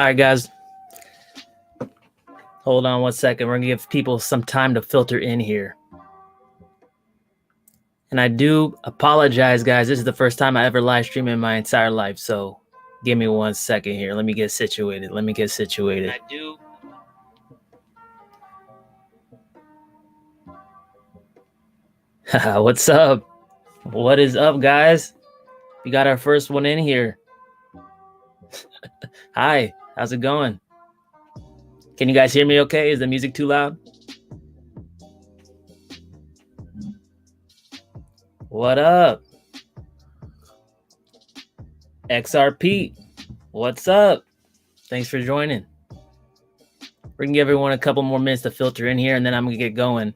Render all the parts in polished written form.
All right, guys. Hold on 1 second. We're going to give people some time to filter in here. And I do apologize, guys. This is the first time I ever live stream in my entire life. So give me 1 second here. Let me get situated. I do. What's up? What is up, guys? We got our first one in here. Hi, how's it going? Can you guys hear me okay? Is the music too loud? What up? XRP, what's up? Thanks for joining. We're gonna give everyone a couple more minutes to filter in here and then I'm gonna get going.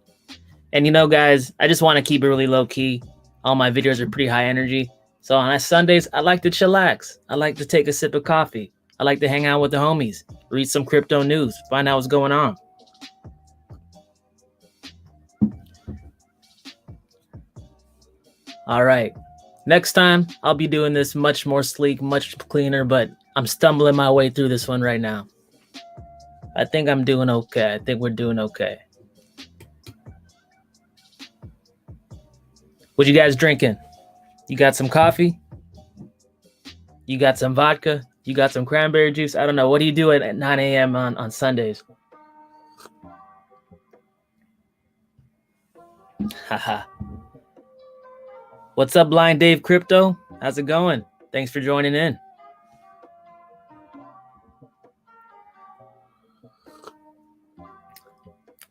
And you know, guys, I just want to keep it really low key. All my videos are pretty high energy. So on Sundays, I like to chillax. I like to take a sip of coffee. I like to hang out with the homies, read some crypto news, find out what's going on. All right. Next time, I'll be doing this much more sleek, much cleaner, but I'm stumbling my way through this one right now. I think I'm doing okay. I think we're doing okay. What you guys drinking? You got some coffee? You got some vodka? You got some cranberry juice? I don't know. What do you do at 9 a.m. on Sundays? Haha. What's up, Blind Dave Crypto? How's it going? Thanks for joining in.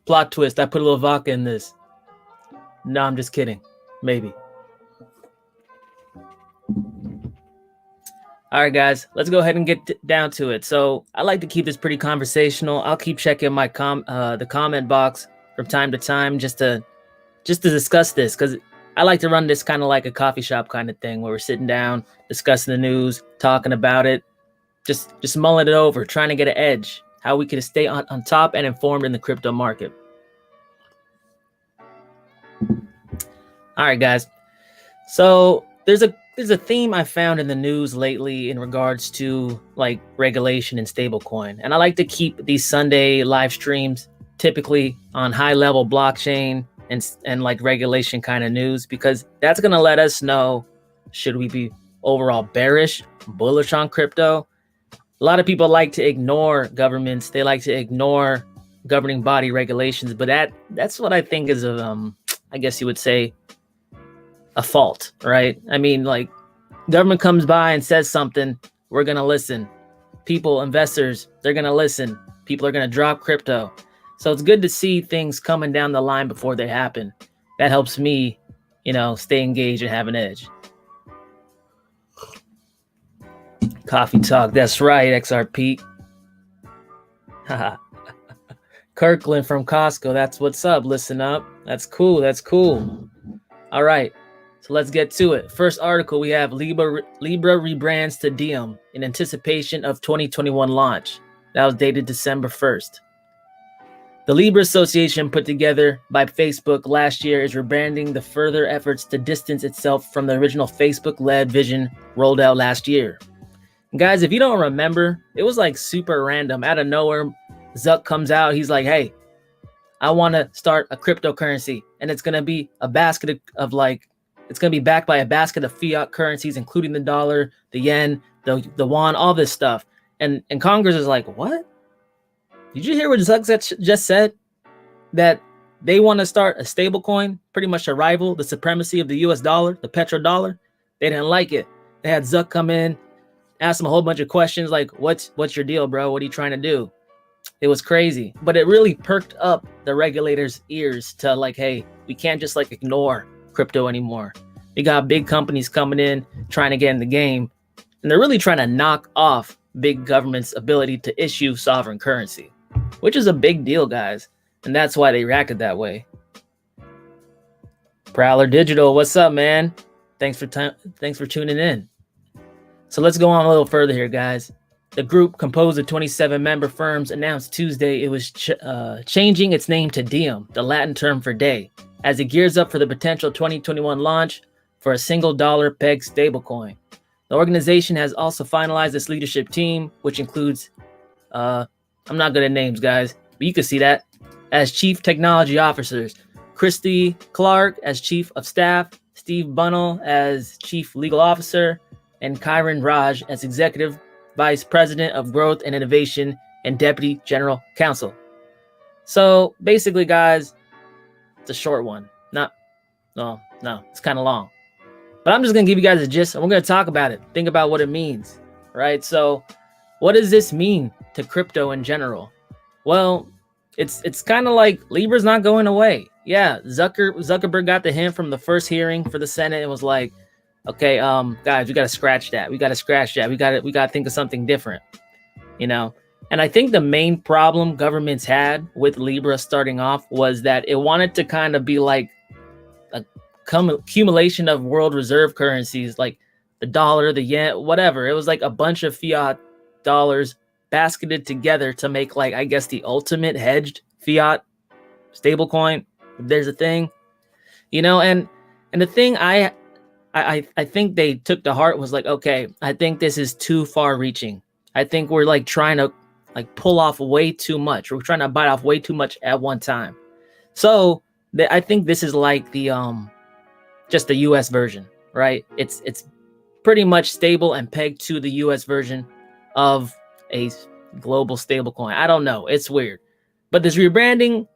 Plot twist. I put a little vodka in this. No, I'm just kidding. Maybe. All right, guys, let's go ahead and get down to it. So I like to keep this pretty conversational. I'll keep checking my the comment box from time to time just to discuss this, because I like to run this kind of like a coffee shop kind of thing where we're sitting down, discussing the news, talking about it, just mulling it over, trying to get an edge, how we can stay on top and informed in the crypto market. All right, guys. So there's a theme I found in the news lately in regards to like regulation and stablecoin. And I like to keep these Sunday live streams typically on high level blockchain and like regulation kind of news, because that's going to let us know, should we be overall bearish, bullish on crypto? A lot of people like to ignore governments. They like to ignore governing body regulations, but that's what I think is I guess you would say, a fault, right? I mean, like, government comes by and says something, we're going to listen. People, investors, they're going to listen. People are going to drop crypto. So it's good to see things coming down the line before they happen. That helps me, stay engaged and have an edge. Coffee talk. That's right, XRP. Haha. Kirkland from Costco. That's what's up. Listen up. That's cool. That's cool. All right. So let's get to it. First article, we have Libra rebrands to Diem in anticipation of 2021 launch. That was dated December 1st. The Libra Association, put together by Facebook last year, is rebranding the further efforts to distance itself from the original Facebook-led vision rolled out last year. And guys, if you don't remember, it was like super random. Out of nowhere, Zuck comes out. He's like, hey, I want to start a cryptocurrency. And it's going to be a basket of like, it's going to be backed by a basket of fiat currencies, including the dollar, the yen, the won, all this stuff. And Congress is like, what? Did you hear what Zuck just said? That they want to start a stablecoin, pretty much to rival the supremacy of the US dollar, the petrodollar. They didn't like it. They had Zuck come in, ask him a whole bunch of questions like, what's your deal, bro? What are you trying to do? It was crazy. But it really perked up the regulators' ears to like, hey, we can't just like ignore crypto anymore. We got big companies coming in, trying to get in the game, and they're really trying to knock off big government's ability to issue sovereign currency, which is a big deal, guys. And that's why they reacted that way. Prowler Digital, what's up, man? Thanks for tuning in. So let's go on a little further here, guys. The group, composed of 27 member firms, announced Tuesday it was changing its name to Diem, the Latin term for day, as it gears up for the potential 2021 launch for a single dollar pegged stablecoin. The organization has also finalized its leadership team, which includes I'm not good at names, guys, but you can see that, as Chief Technology Officers. Christy Clark as Chief of Staff, Steve Bunnell as Chief Legal Officer, and Kyron Raj as Executive Vice President of Growth and Innovation and Deputy General Counsel. So basically, guys, it's a short one. No, it's kind of long. But I'm just going to give you guys a gist, and we're going to talk about it. Think about what it means, right? So what does this mean to crypto in general? Well, it's kind of like Libra's not going away. Yeah, Zuckerberg got the hint from the first hearing for the Senate. It was like, okay, guys, we got to scratch that. We got to think of something different, you know? And I think the main problem governments had with Libra starting off was that it wanted to kind of be like a accumulation of world reserve currencies, like the dollar, the yen, whatever. It was like a bunch of fiat dollars basketed together to make, like, I guess, the ultimate hedged fiat stablecoin, if there's a thing, you know. And the thing I think they took to heart was like, okay, I think this is too far reaching. I think we're like trying to like pull off way too much. We're trying to bite off way too much at one time. So I think this is like the just the US version, right? It's pretty much stable and pegged to the US version of a global stablecoin. I don't know. It's weird. But this rebranding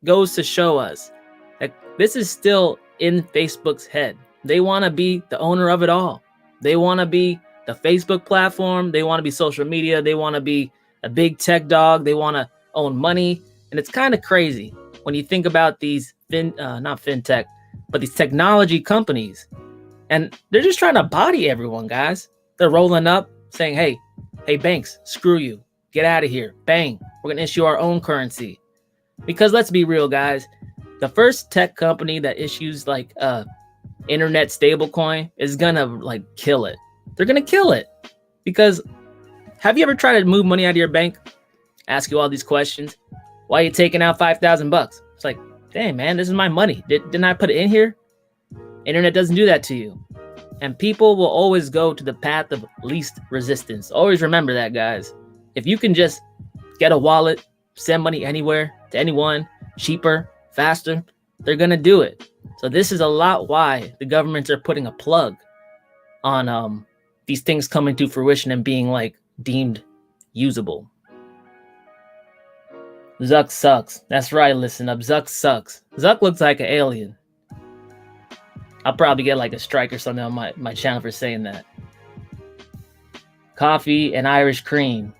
goes to show us that this is still in Facebook's head. They want to be the owner of it all. They want to be the Facebook platform. They want to be social media. They want to be a big tech dog. They want to own money. And it's kind of crazy when you think about these not fintech, but these technology companies. And they're just trying to body everyone, guys. They're rolling up saying, hey, banks, screw you. Get out of here. Bang. We're going to issue our own currency. Because let's be real, guys. The first tech company that issues like internet stablecoin is going to like kill it. They're going to kill it. Because have you ever tried to move money out of your bank? Ask you all these questions. Why are you taking out $5,000? It's like, dang, man, this is my money. Didn't I put it in here? Internet doesn't do that to you. And people will always go to the path of least resistance. Always remember that, guys. If you can just get a wallet, send money anywhere to anyone, cheaper, faster, they're going to do it. So this is a lot why the governments are putting a plug on these things coming to fruition and being like deemed usable. Zuck sucks. That's right, listen up. Zuck sucks. Zuck looks like an alien. I'll probably get like a strike or something on my channel for saying that. Coffee and Irish cream.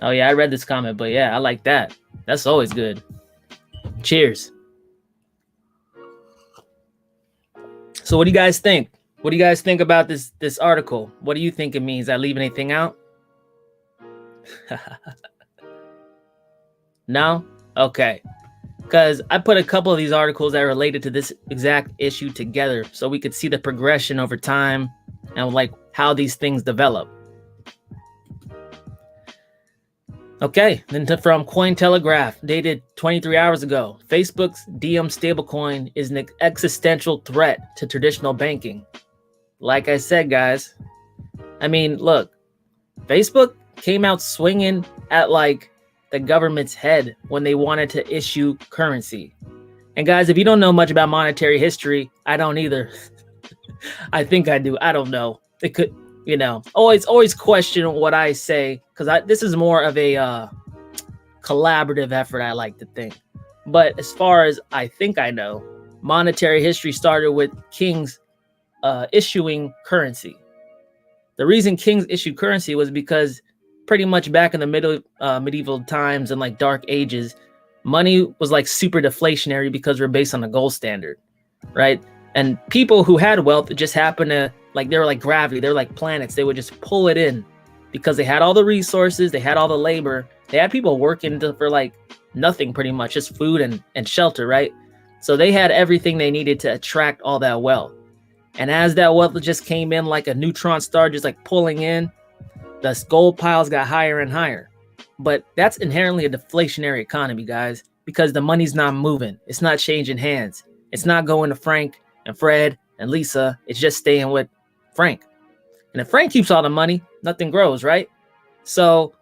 Oh yeah, I read this comment, but yeah, I like that. That's always good. Cheers. So what do you guys think? What do you guys think about this article? What do you think it means? Did I leave anything out? No? Okay. Because I put a couple of these articles that are related to this exact issue together so we could see the progression over time and like how these things develop. Okay, then from Cointelegraph, dated 23 hours ago, Facebook's Diem stablecoin is an existential threat to traditional banking. Like I said, guys, I mean, look, Facebook came out swinging at like the government's head when they wanted to issue currency. And guys, if you don't know much about monetary history, I don't either. I think I do. I don't know. It could, you know, always question what I say, because this is more of a collaborative effort, I like to think. But as far as I think I know, monetary history started with kings issuing currency. The reason kings issued currency was because pretty much back in the medieval times and like dark ages, money was like super deflationary because we're based on a gold standard, right? And people who had wealth just happened to, like, they were like gravity, they were like planets. They would just pull it in because they had all the resources, they had all the labor, they had people working for like nothing, pretty much just food and shelter, right? So they had everything they needed to attract all that wealth. And as that wealth just came in like a neutron star, just like pulling in, the gold piles got higher and higher. But that's inherently a deflationary economy, guys, because the money's not moving. It's not changing hands. It's not going to Frank and Fred and Lisa. It's just staying with Frank. And if Frank keeps all the money, nothing grows, right? So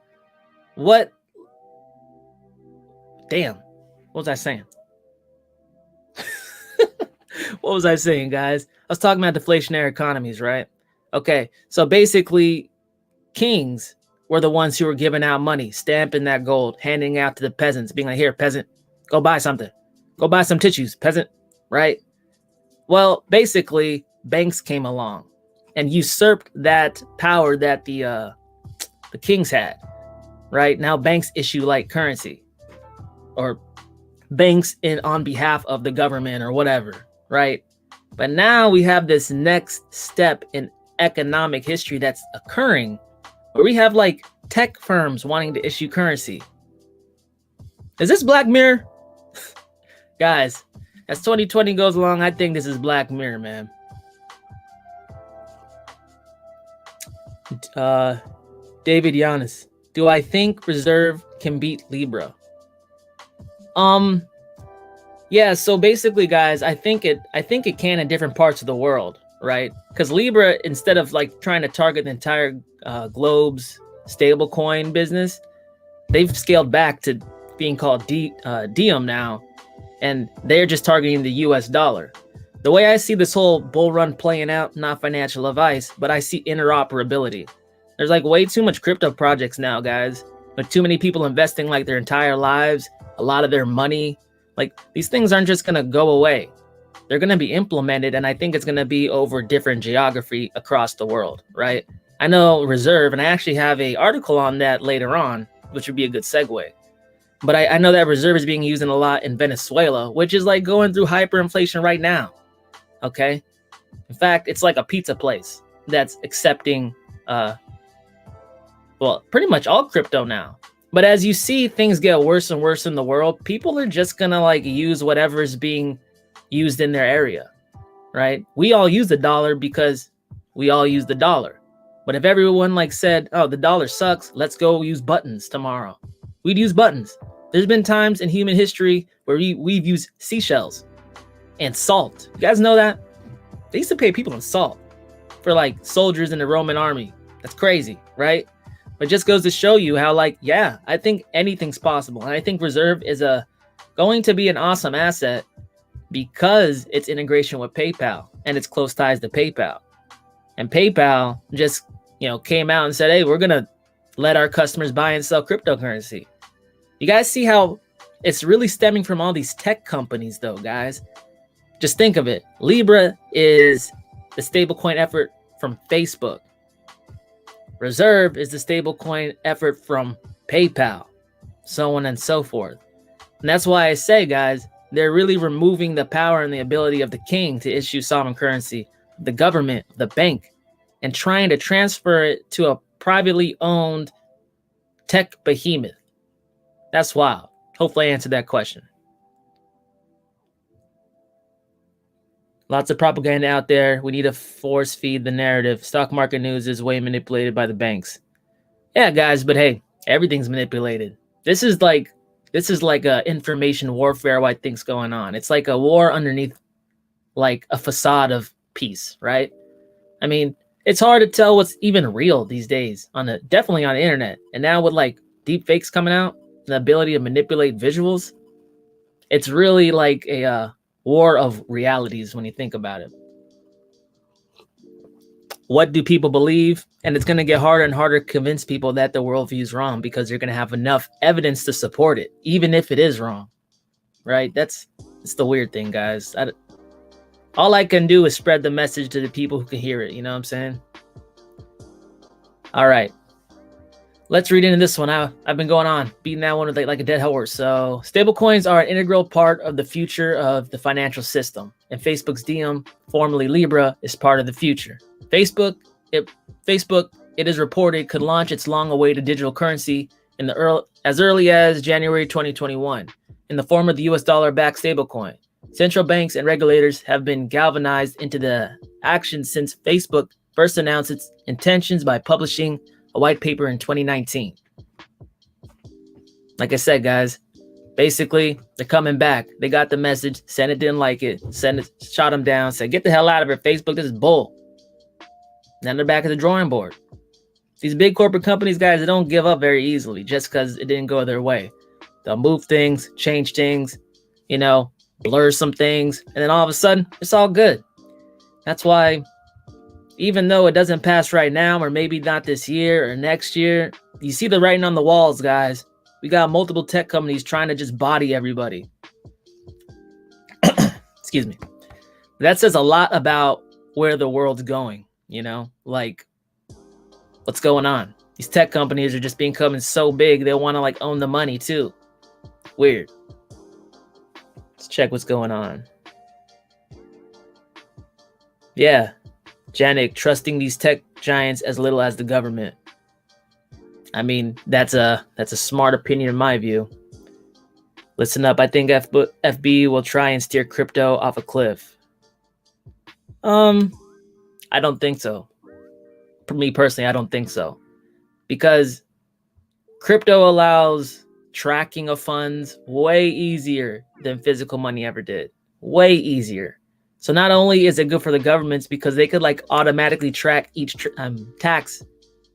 What? Damn. What was I saying? What was I saying, guys? I was talking about deflationary economies, right? Okay, so basically, kings were the ones who were giving out money, stamping that gold, handing out to the peasants, being like, here, peasant, go buy something. Go buy some tissues, peasant, right? Well, basically, banks came along and usurped that power that the kings had, right? Now banks issue like currency, or banks on behalf of the government or whatever, right? But now we have this next step in economic history that's occurring, where we have like tech firms wanting to issue currency. Is this Black Mirror? Guys, as 2020 goes along, I think this is Black Mirror, man. David Giannis, do I think Reserve can beat Libra? Yeah, so basically, guys, I think it can in different parts of the world, right? Because Libra, instead of like trying to target the entire globe's stablecoin business, they've scaled back to being called Diem now, and they're just targeting the US dollar. The way I see this whole bull run playing out, not financial advice, but I see interoperability. There's like way too much crypto projects now, guys, with too many people investing like their entire lives, a lot of their money. Like, these things aren't just going to go away. They're going to be implemented, and I think it's going to be over different geography across the world, right? I know Reserve, and I actually have an article on that later on, which would be a good segue. But I know that Reserve is being used a lot in Venezuela, which is like going through hyperinflation right now, okay? In fact, it's like a pizza place that's accepting, well, pretty much all crypto now. But as you see things get worse and worse in the world, people are just going to like use whatever is being used in their area, right? We all use the dollar because we all use the dollar. But if everyone like said, oh, the dollar sucks, let's go use buttons tomorrow, we'd use buttons. There's been times in human history where we've used seashells and salt. You guys know that? They used to pay people in salt for like soldiers in the Roman army. That's crazy, right? But it just goes to show you how, like, yeah, I think anything's possible. And I think Reserve is going to be an awesome asset because its integration with PayPal and its close ties to PayPal. And PayPal just, came out and said, hey, we're going to let our customers buy and sell cryptocurrency. You guys see how it's really stemming from all these tech companies, though, guys. Just think of it. Libra is the stablecoin effort from Facebook. Reserve is the stablecoin effort from PayPal, so on and so forth. And that's why I say, guys, they're really removing the power and the ability of the king to issue sovereign currency, the government, the bank, and trying to transfer it to a privately owned tech behemoth. That's wild. Hopefully I answered that question. Lots of propaganda out there. We need to force feed the narrative. Stock market news is way manipulated by the banks. Yeah, guys, but hey, everything's manipulated. This is like a information warfare wide thing's going on. It's like a war underneath like a facade of peace, right? I mean, it's hard to tell what's even real these days definitely on the internet. And now with like deep fakes coming out, the ability to manipulate visuals, it's really like a war of realities when you think about it. What do people believe? And it's going to get harder and harder to convince people that the worldview is wrong because you're going to have enough evidence to support it, even if it is wrong, right? It's the weird thing, guys. All I can do is spread the message to the people who can hear it. You know what I'm saying? All right. Let's read into this one. I've been going on, beating that one with like a dead horse. So stablecoins are an integral part of the future of the financial system. And Facebook's Diem, formerly Libra, is part of the future. Facebook, it is reported, could launch its long-awaited digital currency as early as January 2021 in the form of the US dollar-backed stablecoin. Central banks and regulators have been galvanized into the action since Facebook first announced its intentions by publishing a white paper in 2019. Like I said, guys, basically, they're coming back. They got the message. Senate didn't like it. Senate shot them down. Said, get the hell out of it, Facebook. This is bull. Now they're back at the drawing board. These big corporate companies, guys, they don't give up very easily just because it didn't go their way. They'll move things, change things, blur some things, and then all of a sudden, it's all good. That's why, even though it doesn't pass right now, or maybe not this year or next year, you see the writing on the walls, guys. We got multiple tech companies trying to just body everybody. Excuse me. That says a lot about where the world's going, like what's going on. These tech companies are just becoming so big, they want to like own the money too. Weird. Let's check what's going on. Yeah. Janik, trusting these tech giants as little as the government. I mean, that's a smart opinion in my view. Listen up, I think FB will try and steer crypto off a cliff. I don't think so. For me personally, I don't think so. Because crypto allows tracking of funds way easier than physical money ever did. Way easier. So not only is it good for the governments because they could like automatically track tax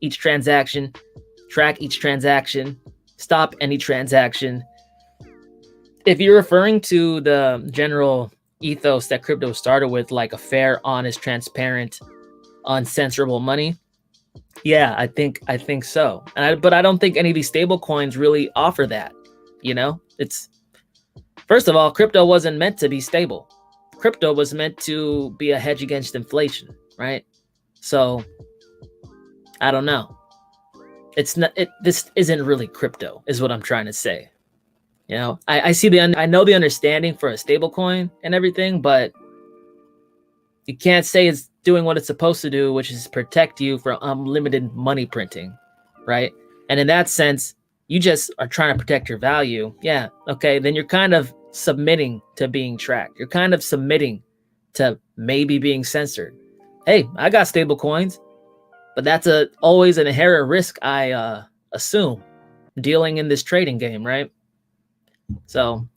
each transaction, track each transaction, stop any transaction. If you're referring to the general ethos that crypto started with, like a fair, honest, transparent, uncensorable money, yeah, I think so. But I don't think any of these stable coins really offer that. It's, first of all, crypto wasn't meant to be stable. Crypto was meant to be a hedge against inflation, right? So I don't know. It's not. This isn't really crypto, is what I'm trying to say. I see I know the understanding for a stable coin and everything, but you can't say it's doing what it's supposed to do, which is protect you from unlimited money printing, right? And in that sense, you just are trying to protect your value. Yeah, okay, then you're kind of submitting to being tracked. You're kind of submitting to maybe being censored. Hey, I got stable coins, but that's always an inherent risk I assume dealing in this trading game, right? So,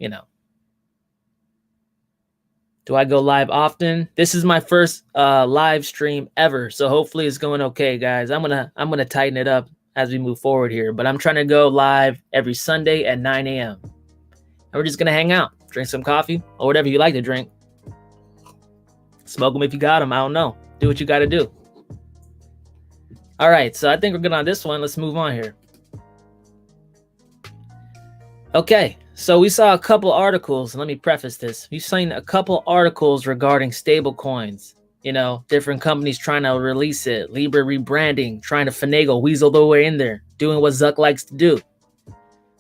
do I go live often? This is my first live stream ever, so hopefully it's going okay, guys. I'm gonna tighten it up as we move forward here, but I'm trying to go live every Sunday at 9 a.m. And we're just gonna hang out, drink some coffee or whatever you like to drink. Smoke them if you got them. I don't know. Do what you got to do. All right, so I think we're good on this one. Let's move on here. Okay, so we saw a couple articles. Let me preface this. We've seen a couple articles regarding stable coins. Different companies trying to release it, Libra rebranding, trying to finagle, weasel their way in there, doing what Zuck likes to do.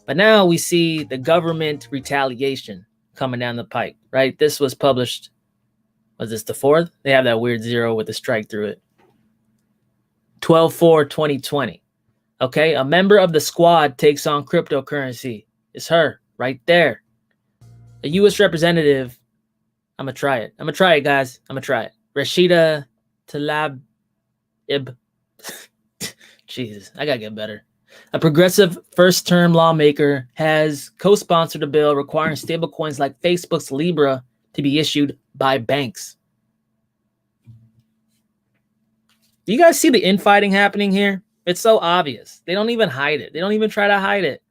But now we see the government retaliation coming down the pike, right? This was published, was this the 4th? They have that weird 0 with the strike through it. 12/4/2020. Okay, a member of the squad takes on cryptocurrency. It's her right there. A U.S. representative. I'm going to try it, guys. I'm going to try it. Rashida Tlaib. Jesus, I got to get better. A progressive first-term lawmaker has co-sponsored a bill requiring stablecoins like Facebook's Libra to be issued by banks. Do you guys see the infighting happening here? It's so obvious. They don't even hide it. They don't even try to hide it.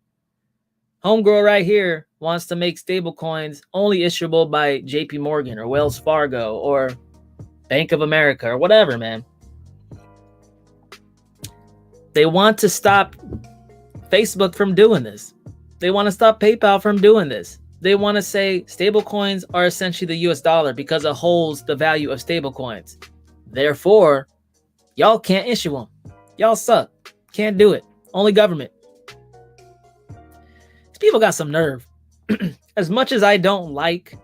Homegirl right here wants to make stablecoins only issuable by JP Morgan or Wells Fargo or Bank of America or whatever, man. They want to stop Facebook from doing this. They want to stop PayPal from doing this. They want to say stablecoins are essentially the US dollar because it holds the value of stablecoins. Therefore, y'all can't issue them. Y'all suck. Can't do it. Only government. These people got some nerve. As much as I don't like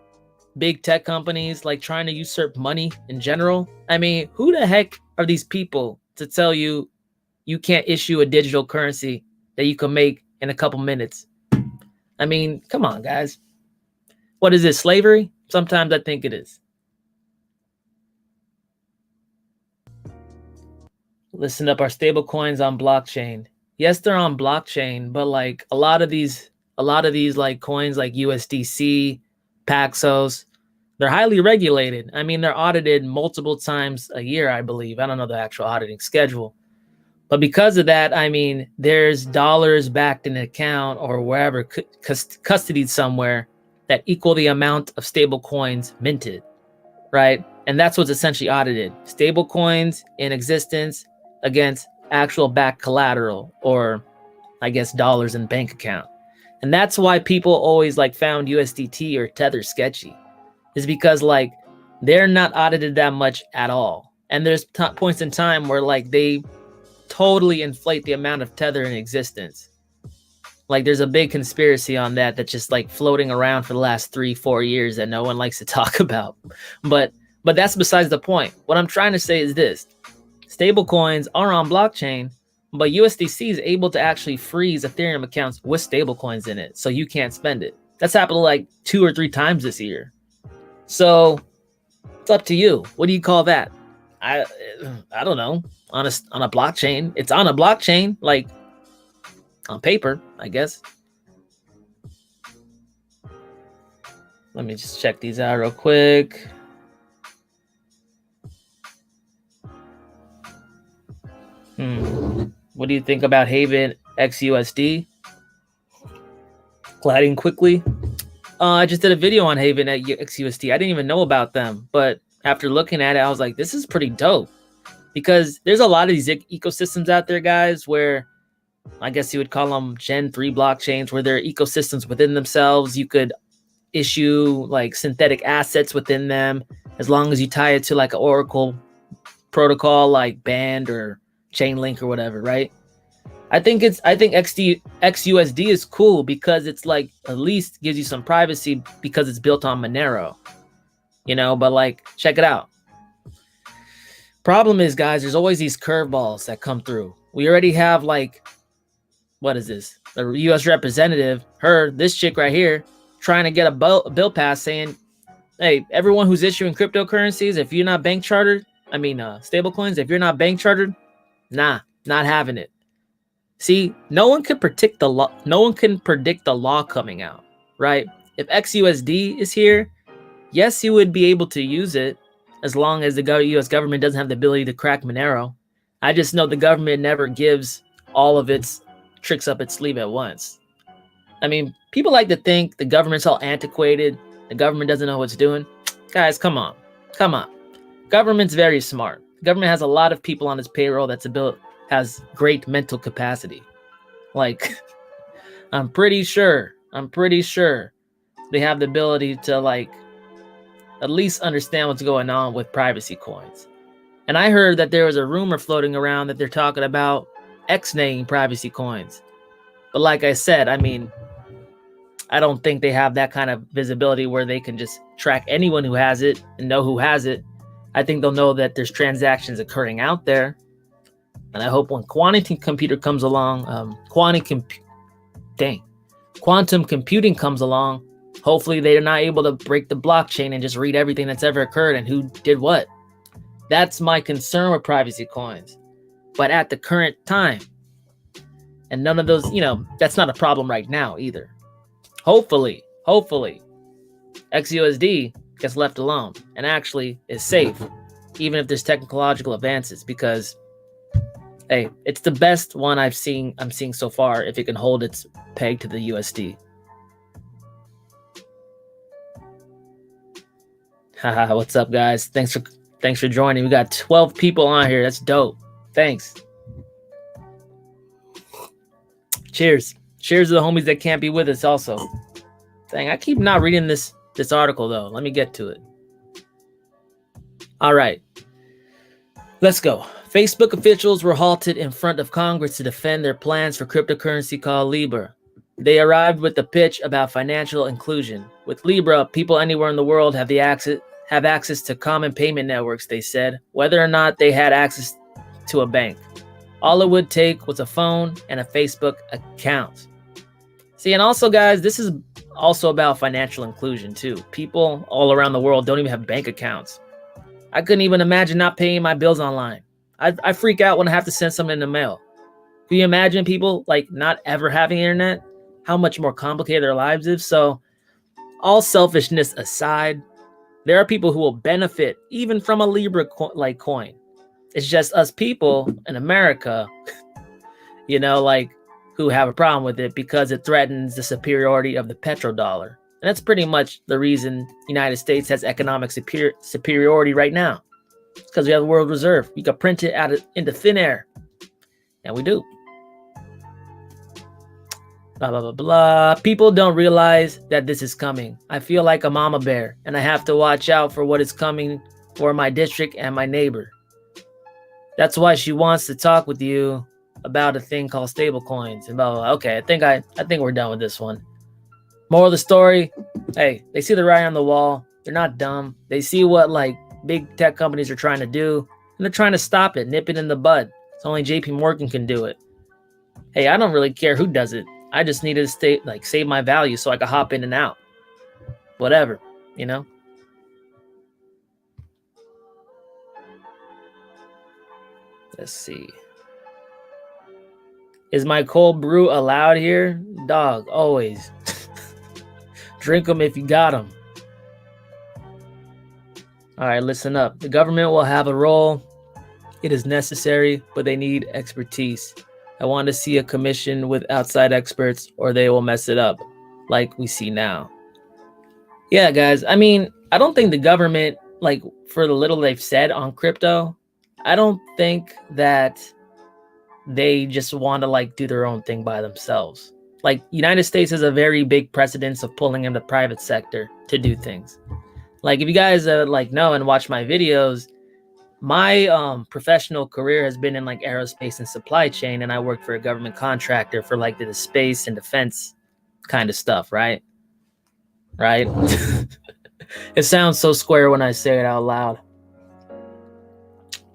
big tech companies like trying to usurp money in general, I mean, who the heck are these people to tell you you can't issue a digital currency that you can make in a couple minutes? I mean, come on, guys. What is this, slavery? Sometimes I think it is. Listen up, our stable coins on blockchain. Yes, they're on blockchain, but like a lot of these like coins like USDC, Paxos, they're highly regulated. I mean, they're audited multiple times a year, I believe. I don't know the actual auditing schedule. But because of that, I mean, there's dollars backed in an account or wherever custodied somewhere that equal the amount of stable coins minted, right? And that's what's essentially audited. Stable coins in existence against actual backed collateral, or I guess dollars in bank account. And that's why people always like found USDT or Tether sketchy, is because like they're not audited that much at all. And there's points in time where like they totally inflate the amount of Tether in existence. Like there's a big conspiracy on that that's just like floating around for the last 3-4 years that no one likes to talk about. But that's besides the point. What I'm trying to say is this: stable coins are on blockchain, but USDC is able to actually freeze Ethereum accounts with stable coins in it, so you can't spend it. That's happened like 2 or 3 times this year. So it's up to you. What do you call that? I don't know. On a blockchain, it's on a blockchain, like on paper, I guess. Let me just check these out real quick. What do you think about Haven XUSD? Gliding quickly. I just did a video on Haven at XUSD. I didn't even know about them, but after looking at it, I was like, this is pretty dope. Because there's a lot of these ecosystems out there, guys, where I guess you would call them Gen 3 blockchains, where they're ecosystems within themselves. You could issue like synthetic assets within them as long as you tie it to like an Oracle protocol like Band or Chainlink or whatever, right? I think XUSD is cool because it's like at least gives you some privacy because it's built on Monero, you know. But like, check it out. Problem is, guys, there's always these curveballs that come through. We already have like, what is this? The U.S. representative, this chick right here, trying to get a bill passed saying, hey, everyone who's issuing cryptocurrencies, if you're not bank chartered, stable coins, if you're not bank chartered, not having it. See, no one can predict the law. No one can predict the law coming out, right? If XUSD is here, yes, you would be able to use it as long as the U.S. government doesn't have the ability to crack Monero. I just know the government never gives all of its tricks up its sleeve at once. I mean, people like to think the government's all antiquated. The government doesn't know what it's doing. Guys, come on. Government's very smart. Government has a lot of people on its payroll has great mental capacity. Like, I'm pretty sure they have the ability to like at least understand what's going on with privacy coins. And I heard that there was a rumor floating around that they're talking about X-naying privacy coins. But like I said, I mean, I don't think they have that kind of visibility where they can just track anyone who has it and know who has it. I think they'll know that there's transactions occurring out there. And I hope when quantum computing comes along, quantum computing comes along, hopefully they're not able to break the blockchain and just read everything that's ever occurred and who did what. That's my concern with privacy coins. But at the current time, and none of those, that's not a problem right now either. Hopefully, XUSD gets left alone and actually is safe, even if there's technological advances, because hey, it's the best one I'm seeing so far if it can hold its peg to the USD. Haha, what's up, guys? Thanks for joining. We got 12 people on here. That's dope. Thanks. Cheers to the homies that can't be with us also. Dang, I keep not reading this article though. Let me get to it. All right. Let's go. Facebook officials were halted in front of Congress to defend their plans for cryptocurrency called Libra. They arrived with a pitch about financial inclusion. With Libra, people anywhere in the world have access to common payment networks, they said, whether or not they had access to a bank. All it would take was a phone and a Facebook account. See, and also, guys, this is also about financial inclusion, too. People all around the world don't even have bank accounts. I couldn't even imagine not paying my bills online. I freak out when I have to send something in the mail. Can you imagine people like not ever having internet? How much more complicated their lives is? So, all selfishness aside, there are people who will benefit even from a Libra coin. It's just us people in America, like who have a problem with it because it threatens the superiority of the petrodollar. And that's pretty much the reason the United States has economic superiority right now. It's because we have the world reserve. We can print it out into thin air. And we do. Blah, blah, blah, blah. People don't realize that this is coming. I feel like a mama bear, and I have to watch out for what is coming for my district and my neighbor. That's why she wants to talk with you about a thing called stablecoins and blah, blah, blah. Okay, I think we're done with this one. Moral of the story, hey, they see the writing on the wall. They're not dumb. They see what like big tech companies are trying to do, and they're trying to stop it, nip it in the bud. It's only JP Morgan can do it. Hey, I don't really care who does it. I just need to save my value so I can hop in and out. Whatever, Let's see. Is my cold brew allowed here? Dog, always. Drink them if you got them. All right, listen up. The government will have a role. It is necessary, but they need expertise. I want to see a commission with outside experts or they will mess it up like we see now. Yeah, guys. I mean, I don't think the government, like for the little they've said on crypto, I don't think that they just want to like do their own thing by themselves. Like United States has a very big precedence of pulling in the private sector to do things. Like if you guys know and watch my videos, my professional career has been in like aerospace and supply chain, and I worked for a government contractor for like the space and defense kind of stuff, right? It sounds so square when I say it out loud.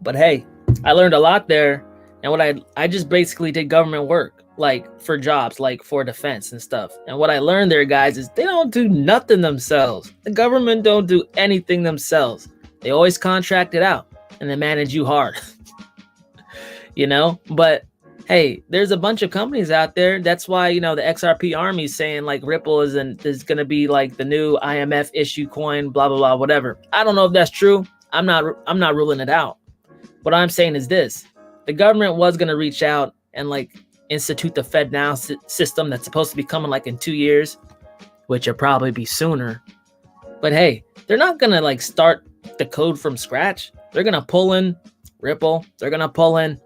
But hey, I learned a lot there, and what I just basically did government work, like for jobs, like for defense and stuff. And what I learned there, guys, is they don't do nothing themselves. The government don't do anything themselves. They always contract it out. And they manage you hard, But hey, there's a bunch of companies out there. That's why, the XRP army is saying like Ripple is going to be like the new IMF issue coin, blah, blah, blah, whatever. I don't know if that's true. I'm not ruling it out. What I'm saying is this. The government was going to reach out and like institute the Fed Now system that's supposed to be coming like in 2 years, which will probably be sooner. But hey, they're not going to like start the code from scratch. They're going to pull in Ripple. They're going to pull in,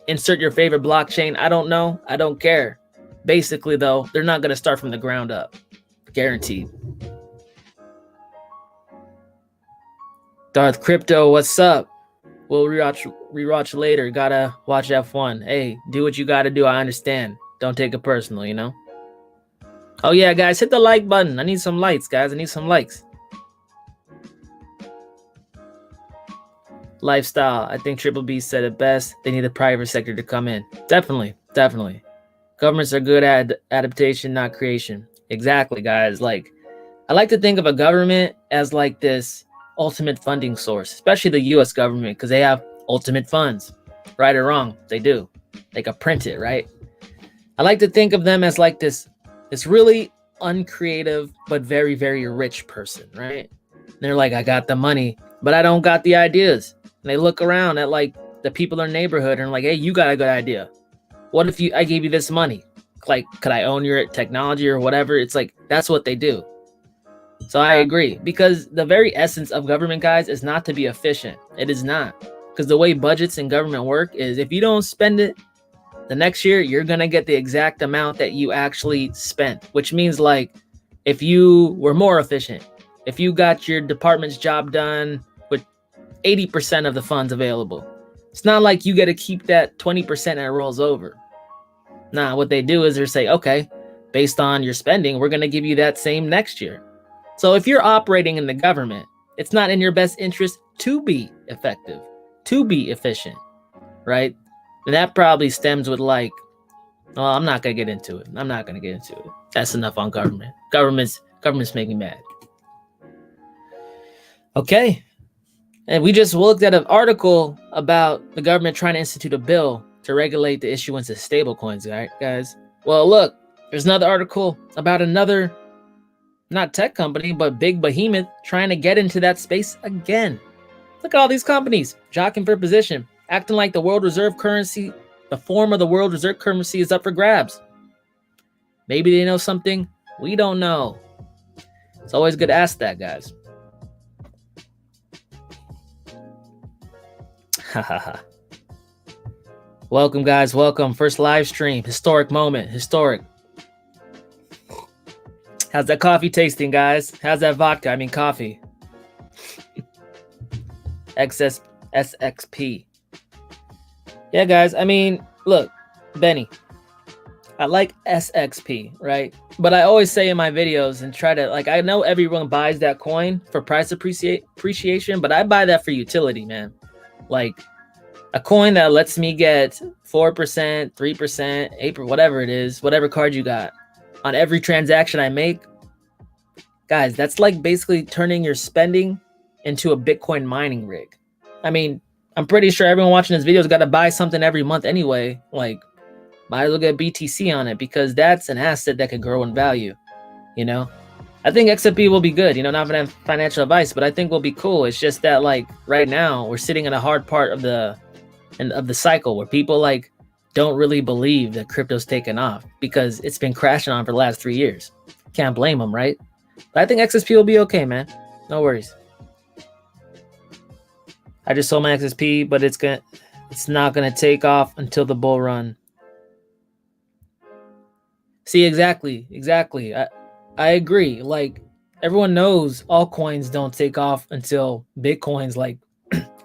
insert your favorite blockchain. I don't know. I don't care. Basically, though, they're not going to start from the ground up. Guaranteed. Darth Crypto, what's up? We'll rewatch later. Gotta watch F1. Hey, do what you gotta do. I understand. Don't take it personal, Oh, yeah, guys, hit the like button. I need some likes, guys. I need some likes. Lifestyle. I think Triple B said it best. They need the private sector to come in. Definitely. Governments are good at adaptation, not creation. Exactly, guys. Like, I like to think of a government as like this ultimate funding source, especially the U.S. government, because they have ultimate funds. Right or wrong, they do. They can print it, right? I like to think of them as like this really uncreative but very, very rich person, right? And they're like, I got the money, but I don't got the ideas. And they look around at like the people in their neighborhood and like, hey, you got a good idea. What if I gave you this money? Like, could I own your technology or whatever? It's like, that's what they do. So I agree, because the very essence of government, guys, is not to be efficient. It is not. Because the way budgets and government work is if you don't spend it, the next year, you're going to get the exact amount that you actually spent, which means like if you were more efficient, if you got your department's job done with 80% of the funds available, it's not like you get to keep that 20% and it rolls over. Nah, what they do is they say, okay, based on your spending, we're going to give you that same next year. So if you're operating in the government, it's not in your best interest to be effective, to be efficient, right? And that probably stems with like, well, I'm not going to get into it. That's enough on government. Government's make me mad. Okay. And we just looked at an article about the government trying to institute a bill to regulate the issuance of stablecoins, right, guys? Well, look, there's another article about another, not tech company, but big behemoth trying to get into that space again. Look at all these companies jockeying for position. acting like the world reserve currency, the form of the world reserve currency is up for grabs. Maybe they know something we don't know. It's always good to ask that, guys. Welcome, guys. Welcome. First live stream. Historic moment. Historic. How's that coffee tasting, guys? How's that vodka? I mean, coffee. SXP. Yeah, guys. I mean, look, Benny. I like SXP, right? But I always say in my videos and try to, like, I know everyone buys that coin for price appreciation, but I buy that for utility, man. Like, a coin that lets me get 4%, 3%, 8%, whatever it is, whatever card you got, on every transaction I make. Guys, that's like basically turning your spending into a Bitcoin mining rig. I mean, I'm pretty sure everyone watching this video has got to buy something every month anyway. Like, might as well get BTC on it because that's an asset that can grow in value, you know? I think XRP will be good, you know, not financial advice, but I think will be cool. It's just that, like, right now we're sitting in a hard part of the cycle where people, like, don't really believe that crypto's taken off because it's been crashing on for the last 3 years. Can't blame them, right? But I think XSP will be okay, man. No worries. I just sold my XSP, but it's not gonna take off until the bull run. See, exactly. I agree. Like, everyone knows altcoins don't take off until Bitcoin's like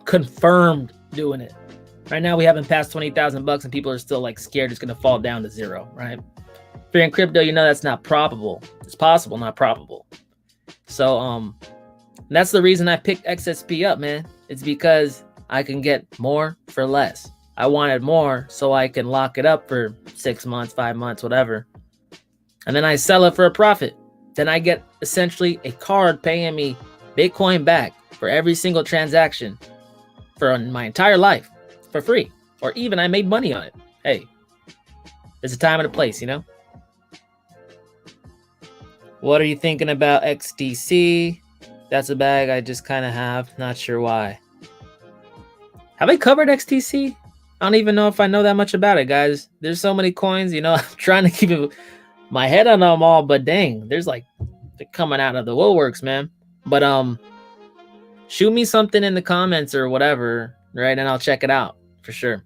confirmed doing it. Right now we haven't passed 20,000 bucks and people are still like scared it's gonna fall down to zero, right? If you're in crypto, you know that's not probable. It's possible, not probable. So that's the reason I picked XSP up, man. It's because I can get more for less. I wanted more so I can lock it up for 6 months, 5 months, whatever. And then I sell it for a profit. Then I get essentially a card paying me Bitcoin back for every single transaction for my entire life for free. Or even I made money on it. Hey, there's a time and a place, you know? What are you thinking about XDC? That's a bag I just kind of have. Not sure why. Have I covered XTC? I don't even know if I know that much about it, guys. There's so many coins, you know, I'm trying to keep my head on them all, but dang, there's like, they're coming out of the woodworks, man. But shoot me something in the comments or whatever, right? And I'll check it out for sure.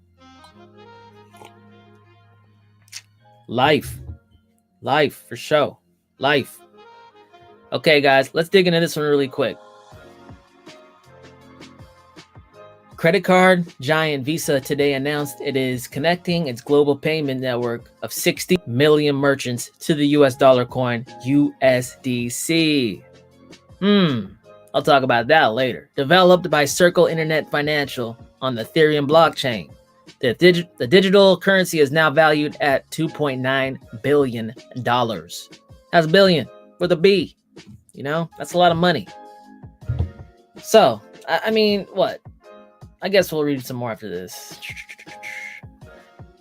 Life for show. Life. Okay, guys, let's dig into this one really quick. Credit card giant Visa today announced it is connecting its global payment network of 60 million merchants to the US dollar coin USDC. I'll talk about that later. Developed by Circle Internet Financial on the Ethereum blockchain. The digital currency is now valued at $2.9 billion. That's billion with a B. You know, that's a lot of money. So, I mean, what? I guess we'll read some more after this.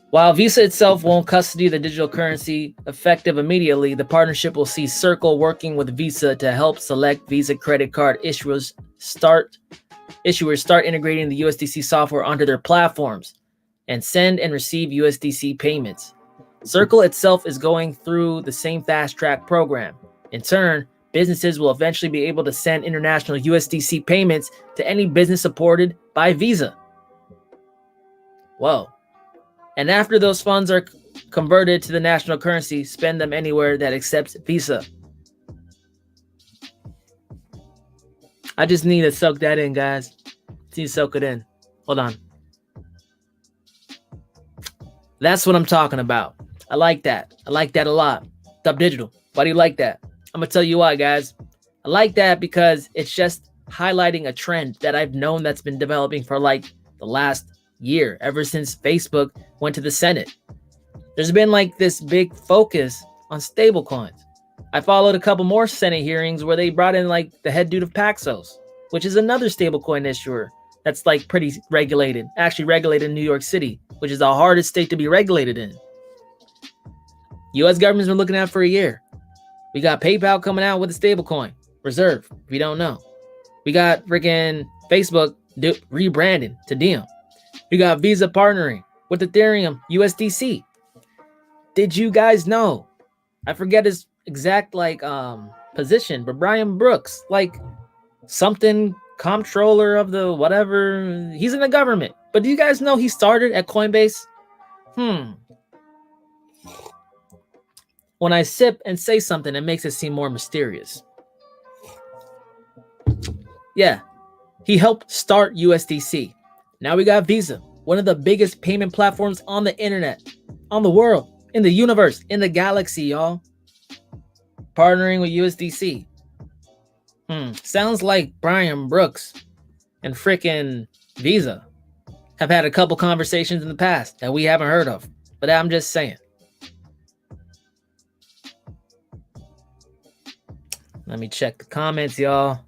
While Visa itself won't custody the digital currency effective immediately, the partnership will see Circle working with Visa to help select Visa credit card issuers start integrating the USDC software onto their platforms and send and receive USDC payments. Circle itself is going through the same fast track program. In turn, businesses will eventually be able to send international USDC payments to any business supported by Visa. Whoa. And after those funds are converted to the national currency, spend them anywhere that accepts Visa. I just need to soak that in, guys. Just need to soak it in. Hold on. That's what I'm talking about. I like that. I like that a lot. DubDigital. Why do you like that? I'm going to tell you why, guys. I like that because it's just highlighting a trend that I've known that's been developing for like the last year, ever since Facebook went to the Senate. There's been like this big focus on stablecoins. I followed a couple more Senate hearings where they brought in like the head dude of Paxos, which is another stablecoin issuer that's like pretty regulated, actually regulated in New York City, which is the hardest state to be regulated in. U.S. government's been looking at it for a year. We got PayPal coming out with a stablecoin reserve. If you don't know, we got freaking Facebook rebranding to Diem. You got Visa partnering with Ethereum USDC. Did you guys know? I forget his exact position, but Brian Brooks, like something comptroller of the whatever, he's in the government. But do you guys know he started at Coinbase? When I sip and say something, it makes it seem more mysterious. Yeah, he helped start USDC. Now we got Visa, one of the biggest payment platforms on the internet, on the world, in the universe, in the galaxy, y'all. Partnering with USDC. Sounds like Brian Brooks and frickin' Visa have had a couple conversations in the past that we haven't heard of. But I'm just saying. Let me check the comments, y'all.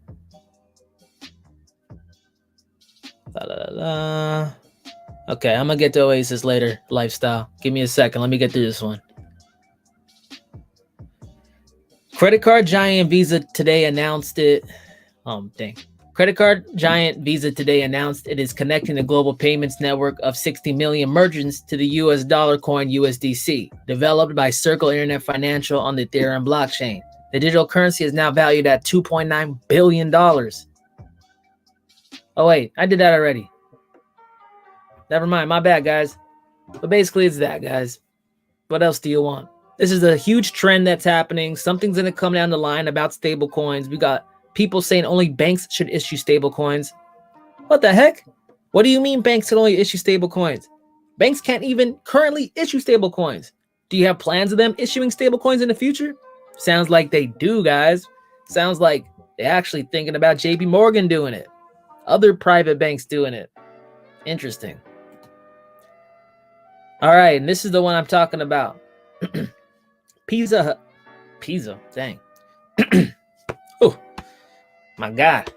Okay, I'm gonna get to Oasis later. Lifestyle. Give me a second. Let me get through this one. Credit card giant Visa today announced it. Credit card giant Visa today announced it is connecting the global payments network of 60 million merchants to the US dollar coin USDC, developed by Circle Internet Financial on the Ethereum blockchain. The digital currency is now valued at $2.9 billion. Oh, wait, I did that already. Never mind, my bad, guys. But basically, it's that, guys. What else do you want? This is a huge trend that's happening. Something's going to come down the line about stable coins. We got people saying only banks should issue stable coins. What the heck? What do you mean banks can only issue stable coins? Banks can't even currently issue stable coins. Do you have plans of them issuing stable coins in the future? Sounds like they do, guys. Sounds like they're actually thinking about JP Morgan doing it. Other private banks doing it. Interesting. All right, and this is the one I'm talking about. Pizza, dang. Oh, my God.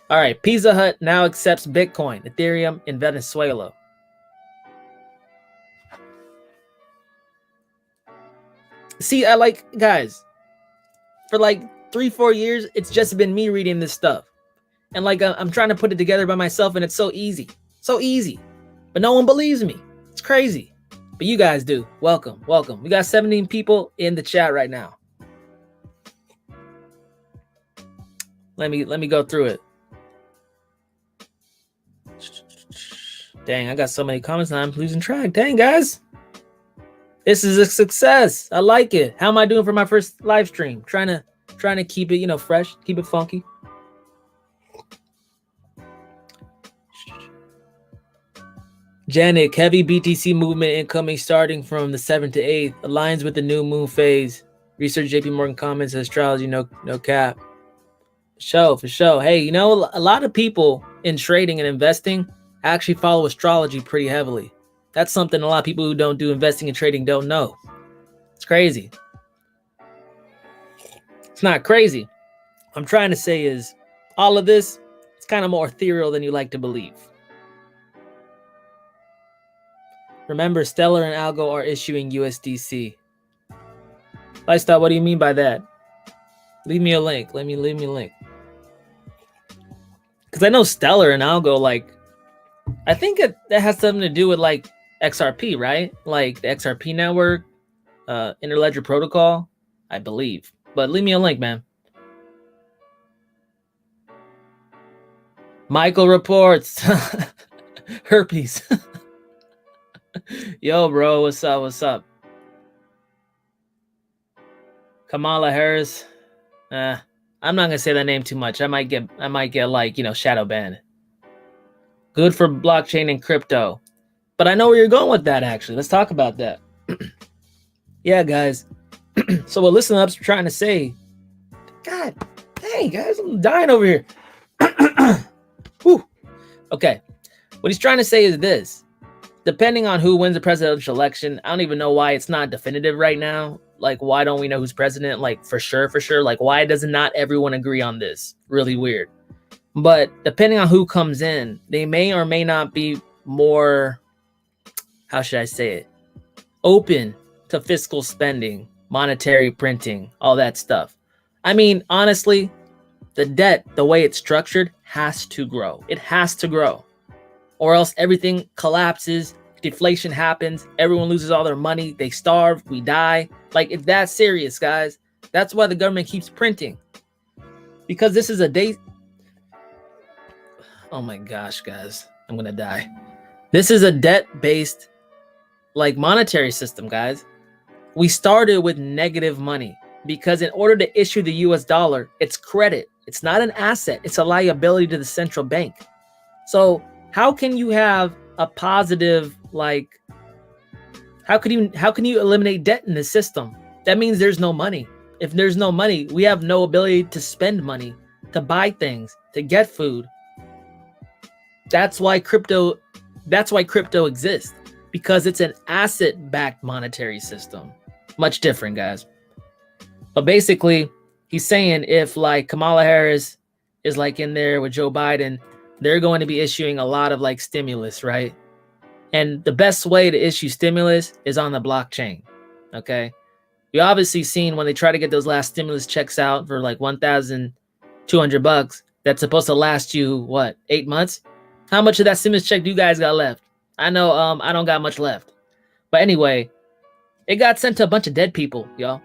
All right, Pizza Hut now accepts Bitcoin, Ethereum in Venezuela. See, guys, for 3-4 years, it's just been me reading this stuff. And I'm trying to put it together by myself, and it's so easy. So easy. But no one believes me. It's crazy. But you guys do. Welcome. We got 17 people in the chat right now. Let me go through it. Dang, I got so many comments now I'm losing track. Dang, guys. This is a success. I like it. How am I doing for my first live stream? Trying to keep it, fresh, keep it funky. Janet, heavy BTC movement incoming starting from the 7th to 8th. Aligns with the new moon phase. Research JP Morgan comments, astrology, no cap. For sure. Hey, a lot of people in trading and investing actually follow astrology pretty heavily. That's something a lot of people who don't do investing and trading don't know. It's crazy. It's not crazy. What I'm trying to say is all of this, it's kind of more ethereal than you like to believe. Remember, Stellar and Algo are issuing USDC. Lifestyle, what do you mean by that? Leave me a link. Leave me a link. Because I know Stellar and Algo, I think that has something to do with XRP, right? Like the XRP network, Interledger Protocol, I believe. But leave me a link, man. Michael reports. Herpes. Yo, bro, what's up? Kamala Harris. I'm not gonna say that name too much. I might get shadow banned. Good for blockchain and crypto. But I know where you're going with that, actually. Let's talk about that. Yeah, guys. So what Listen Up's trying to say, God dang, guys, I'm dying over here. Whew. Okay. What he's trying to say is this. Depending on who wins the presidential election, I don't even know why it's not definitive right now. Why don't we know who's president? For sure. Why does not everyone agree on this? Really weird. But depending on who comes in, they may or may not be more, how should I say it, open to fiscal spending, monetary printing, all that stuff. I mean, honestly, the debt, the way it's structured, has to grow. It has to grow. or else everything collapses, deflation happens, everyone loses all their money, they starve, we die. Like, it's that serious, guys. That's why the government keeps printing. Because this is a day. Oh my gosh, guys, I'm gonna die. This is a debt-based, like, monetary system, guys. We started with negative money because in order to issue the US dollar, it's credit. It's not an asset. It's a liability to the central bank. So how can you have a positive, like, how can you eliminate debt in the system? That means there's no money. If there's no money, we have no ability to spend money, to buy things, to get food. That's why crypto exists, because it's an asset-backed monetary system. Much different, guys. But basically, he's saying if like Kamala Harris is like in there with Joe Biden, they're going to be issuing a lot of like stimulus, right? And the best way to issue stimulus is on the blockchain, okay? You obviously seen when they try to get those last stimulus checks out for like $1,200, that's supposed to last you, what, 8 months? How much of that stimulus check do you guys got left? I know I don't got much left. But anyway, it got sent to a bunch of dead people, y'all.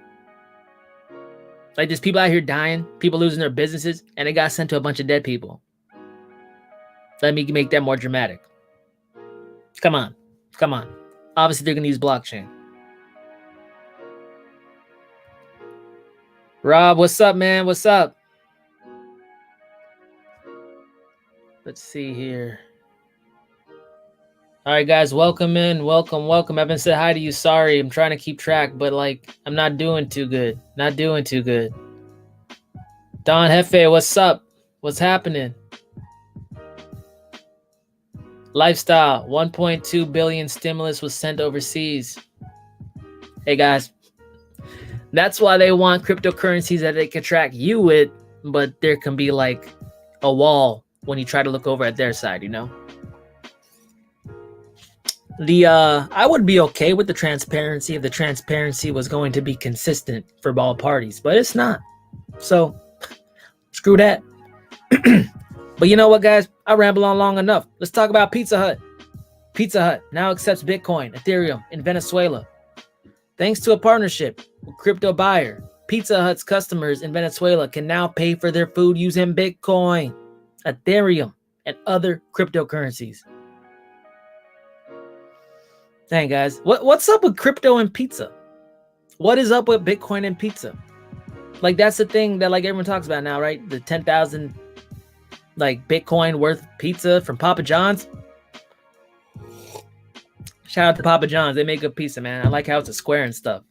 Like, there's people out here dying, people losing their businesses, and it got sent to a bunch of dead people. Let me make that more dramatic. Come on. Obviously, they're going to use blockchain. Rob, what's up, man? What's up? Let's see here. All right, guys, welcome in. Welcome. I haven't said hi to you. Sorry, I'm trying to keep track, but like, I'm not doing too good. Don Hefe, what's up? What's happening? Lifestyle, 1.2 billion stimulus was sent overseas. Hey, guys, that's why they want cryptocurrencies that they can track you with, but there can be like a wall when you try to look over at their side, you know? I would be okay with the transparency if the transparency was going to be consistent for all parties, but it's not. So screw that. But you know what, guys? I ramble on long enough. Let's talk about Pizza Hut. Pizza Hut now accepts Bitcoin, Ethereum in Venezuela. Thanks to a partnership with Crypto Buyer, Pizza Hut's customers in Venezuela can now pay for their food using Bitcoin, Ethereum, and other cryptocurrencies. Dang, guys. What's up with crypto and pizza? What is up with Bitcoin and pizza? Like, that's the thing that like everyone talks about now, right? The 10,000 like Bitcoin worth pizza from Papa John's. Shout out to Papa John's. They make good pizza, man. I like how it's a square and stuff.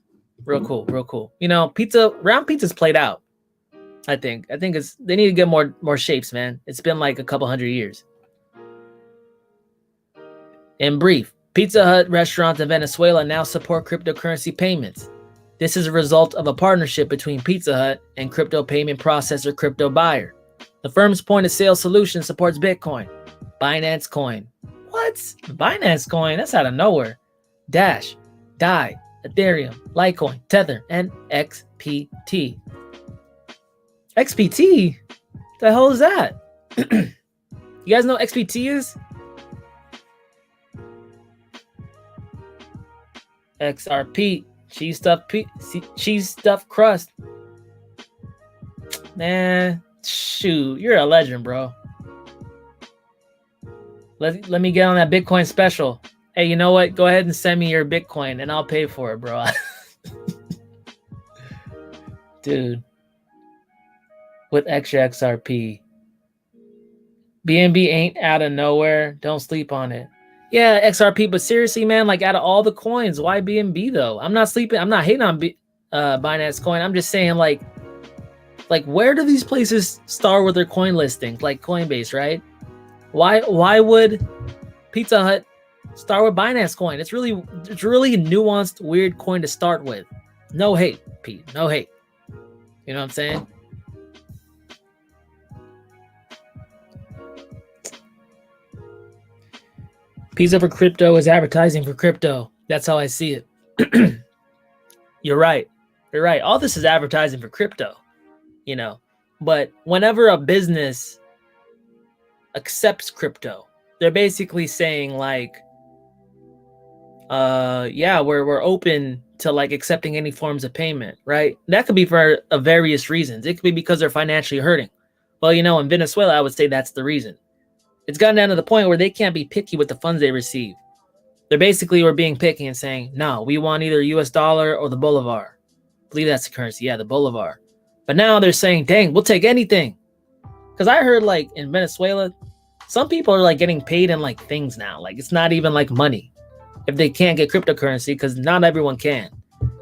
Real cool. You know, round pizza's played out. I think they need to get more shapes, man. It's been like a couple hundred years. In brief, Pizza Hut restaurants in Venezuela now support cryptocurrency payments. This is a result of a partnership between Pizza Hut and crypto payment processor Crypto Buyer. The firm's point-of-sale solution supports Bitcoin, Binance Coin. What? Binance Coin? That's out of nowhere. Dash, DAI, Ethereum, Litecoin, Tether, and XPT. XPT? The hell is that? You guys know what XPT is? XRP, cheese stuffed crust. Man, shoot, you're a legend, bro. Let me get on that Bitcoin special. Hey, you know what? Go ahead and send me your Bitcoin and I'll pay for it, bro. Dude. With extra XRP. BNB ain't out of nowhere. Don't sleep on it. Yeah, XRP, but seriously, man, like out of all the coins, why BNB though? I'm not hating on Binance Coin. I'm just saying, like where do these places start with their coin listings? Like Coinbase, right? Why would Pizza Hut start with Binance Coin? It's really a nuanced, weird coin to start with. No hate, Pete. No hate. You know what I'm saying? Pizza for crypto is advertising for crypto. That's how I see it. You're right. All this is advertising for crypto, But whenever a business accepts crypto, they're basically saying like, yeah, we're open to like accepting any forms of payment, right? That could be for various reasons. It could be because they're financially hurting. Well, in Venezuela, I would say that's the reason. It's gotten down to the point where they can't be picky with the funds they receive. They're basically were being picky and saying, no, we want either US dollar or the bolivar. I believe that's the currency. Yeah, the bolivar. But now they're saying, dang, we'll take anything. Because I heard like in Venezuela, some people are like getting paid in like things now. Like it's not even like money if they can't get cryptocurrency, because not everyone can.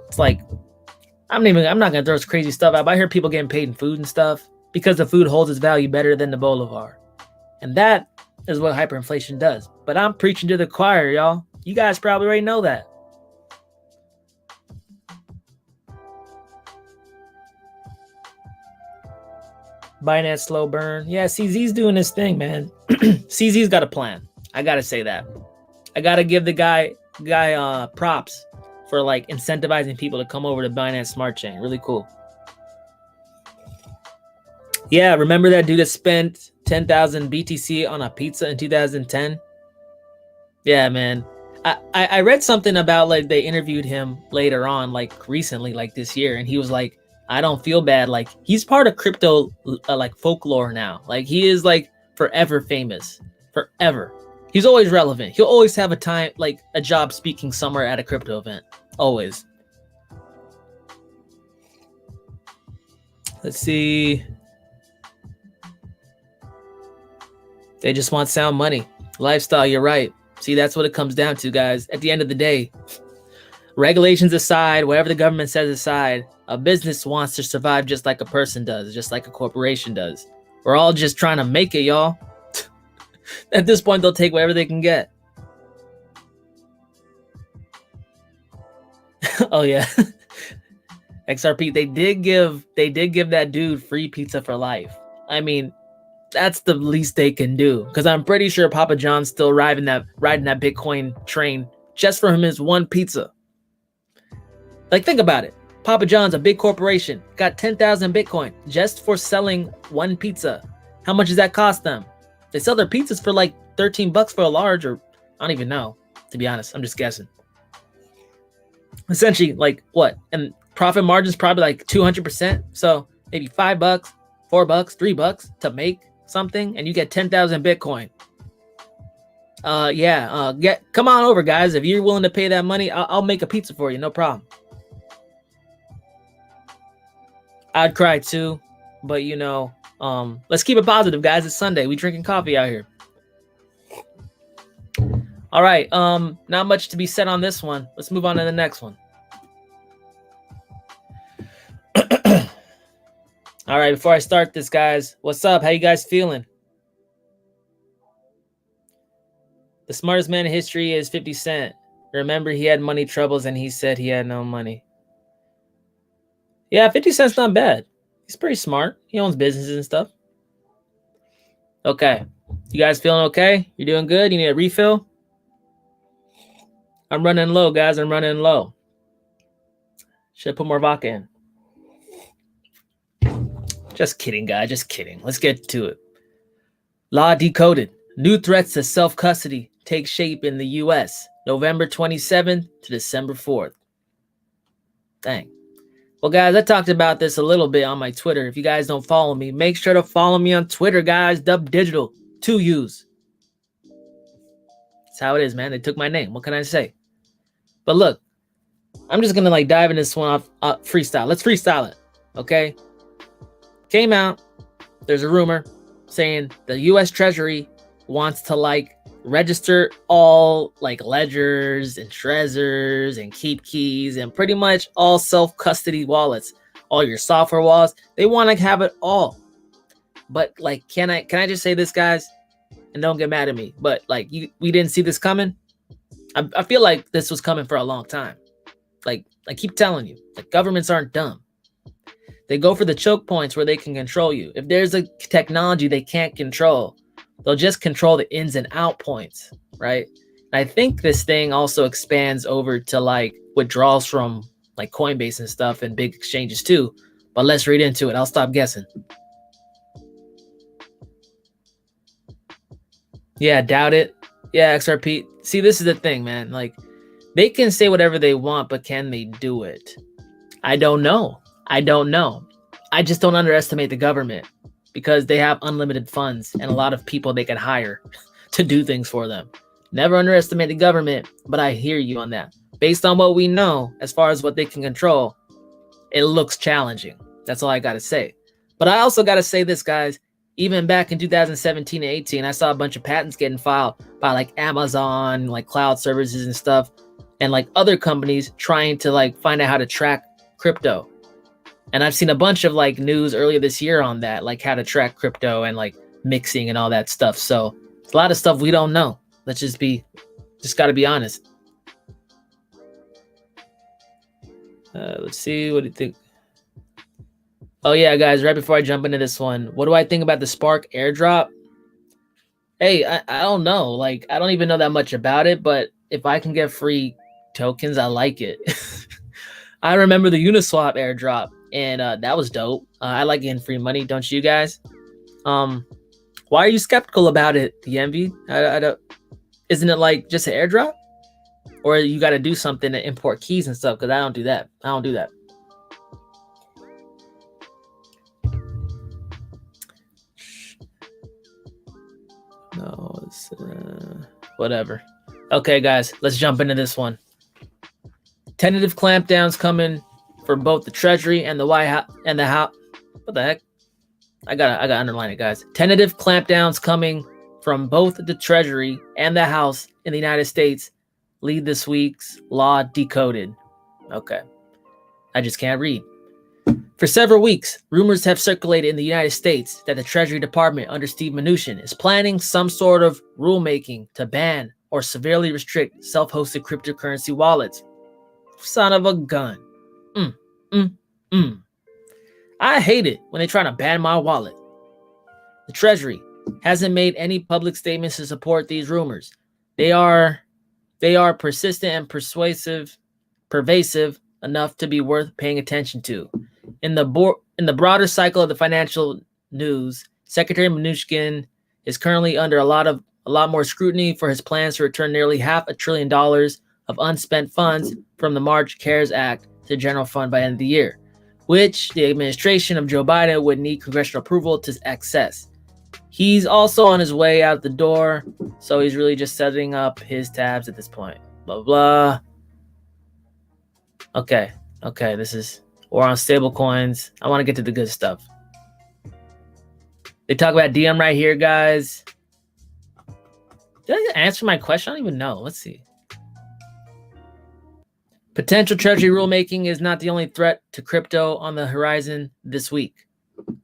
It's like, I'm not gonna throw this crazy stuff out, but I hear people getting paid in food and stuff because the food holds its value better than the bolivar. And that is what hyperinflation does. But I'm preaching to the choir, y'all. You guys probably already know that. Binance slow burn. Yeah, CZ's doing his thing, man. CZ's got a plan. I gotta say that. I gotta give the guy props for like incentivizing people to come over to Binance Smart Chain. Really cool. Yeah, remember that dude that spent 10,000 BTC on a pizza in 2010? Yeah, man. I read something about like they interviewed him later on, like recently, like this year, and he was like, I don't feel bad. Like he's part of crypto, like folklore now. Like he is like forever famous, forever. He's always relevant. He'll always have a job speaking somewhere at a crypto event. Always. Let's see. They just want sound money. Lifestyle, you're right. See, that's what it comes down to, guys. At the end of the day, regulations aside, whatever the government says aside, a business wants to survive just like a person does, just like a corporation does. We're all just trying to make it, y'all. At this point, they'll take whatever they can get. Oh yeah. XRP, they did give that dude free pizza for life. I mean, that's the least they can do, because I'm pretty sure Papa John's still riding that Bitcoin train just for his one pizza. Like, think about it. Papa John's, a big corporation, got 10,000 Bitcoin just for selling one pizza. How much does that cost them? They sell their pizzas for like $13 for a large, or I don't even know, to be honest. I'm just guessing. Essentially, like what? And profit margins probably like 200%. So maybe $5, $4, $3 to make something, and you get 10,000 Bitcoin. Come on over, guys. If you're willing to pay that money, I'll make a pizza for you, no problem. I'd cry too, but let's keep it positive, guys. It's Sunday. We drinking coffee out here. All right. Not much to be said on this one. Let's move on to the next one. All right, before I start this, guys, what's up? How you guys feeling? The smartest man in history is 50 Cent. Remember, he had money troubles and he said he had no money. Yeah, 50 Cent's not bad. He's pretty smart. He owns businesses and stuff. Okay. You guys feeling okay? You're doing good? You need a refill? I'm running low, guys. I'm running low. Should I put more vodka in? Just kidding, guys. Just kidding. Let's get to it. Law decoded. New threats to self-custody take shape in the U.S. November 27th to December 4th. Dang. Well, guys, I talked about this a little bit on my Twitter. If you guys don't follow me, make sure to follow me on Twitter, guys. DubDigital. 2 U's. That's how it is, man. They took my name. What can I say? But look, I'm just going to dive in this one off freestyle. Let's freestyle it. Okay? Came out, there's a rumor saying the U.S. Treasury wants to register all ledgers and Trezors and keep keys and pretty much all self-custody wallets, all your software wallets. They want to have it all. But can I just say this, guys, and don't get mad at me, but we didn't see this coming. I feel like this was coming for a long time. I keep telling you, governments aren't dumb. They go for the choke points where they can control you. If there's a technology they can't control, they'll just control the ins and out points, right? And I think this thing also expands over to withdrawals from Coinbase and stuff and big exchanges too. But let's read into it. I'll stop guessing. Yeah, doubt it. Yeah, XRP. See, this is the thing, man. Like, they can say whatever they want, but can they do it? I don't know. I don't know. I just don't underestimate the government because they have unlimited funds and a lot of people they can hire to do things for them. Never underestimate the government, but I hear you on that. Based on what we know, as far as what they can control, it looks challenging. That's all I got to say. But I also got to say this, guys. Even back in 2017 and 18, I saw a bunch of patents getting filed by like Amazon, like cloud services and stuff, and like other companies trying to like find out how to track crypto. And I've seen a bunch of like news earlier this year on that, like how to track crypto and like mixing and all that stuff. So it's a lot of stuff we don't know. Let's just got to be honest. Let's see, what do you think? Oh yeah, guys, right before I jump into this one, what do I think about the Spark airdrop? Hey, I don't know. Like, I don't even know that much about it, but if I can get free tokens, I like it. I remember the Uniswap airdrop, and that was dope. I like getting free money, don't you guys? Why are you skeptical about it, the Envy? I don't. Isn't it like just an airdrop, or you got to do something to import keys and stuff? Because I don't do that. I don't do that. No, it's whatever. Okay, guys, let's jump into this one. Tentative clampdowns coming for both the Treasury and the White House and the House. What the heck? I gotta underline it, guys. Tentative clampdowns coming from both the Treasury and the House in the United States lead this week's Law Decoded. Okay, I just can't read. For several weeks, rumors have circulated in the United States that the Treasury Department under Steve Mnuchin is planning some sort of rulemaking to ban or severely restrict self-hosted cryptocurrency wallets. Son of a gun. I hate it when they try to ban my wallet. The Treasury hasn't made any public statements to support these rumors. They are persistent and pervasive enough to be worth paying attention to. In the broader cycle of the financial news, Secretary Mnuchin is currently under a lot more scrutiny for his plans to return nearly $500 billion of unspent funds from the March CARES Act to the general fund by the end of the year, which the administration of Joe Biden would need congressional approval to access. He's also on his way out the door, so he's really just setting up his tabs at this point. Blah, blah. Okay, we're on stablecoins. I want to get to the good stuff. They talk about DM right here, guys. Did I answer my question? I don't even know. Let's see. Potential Treasury rulemaking is not the only threat to crypto on the horizon this week.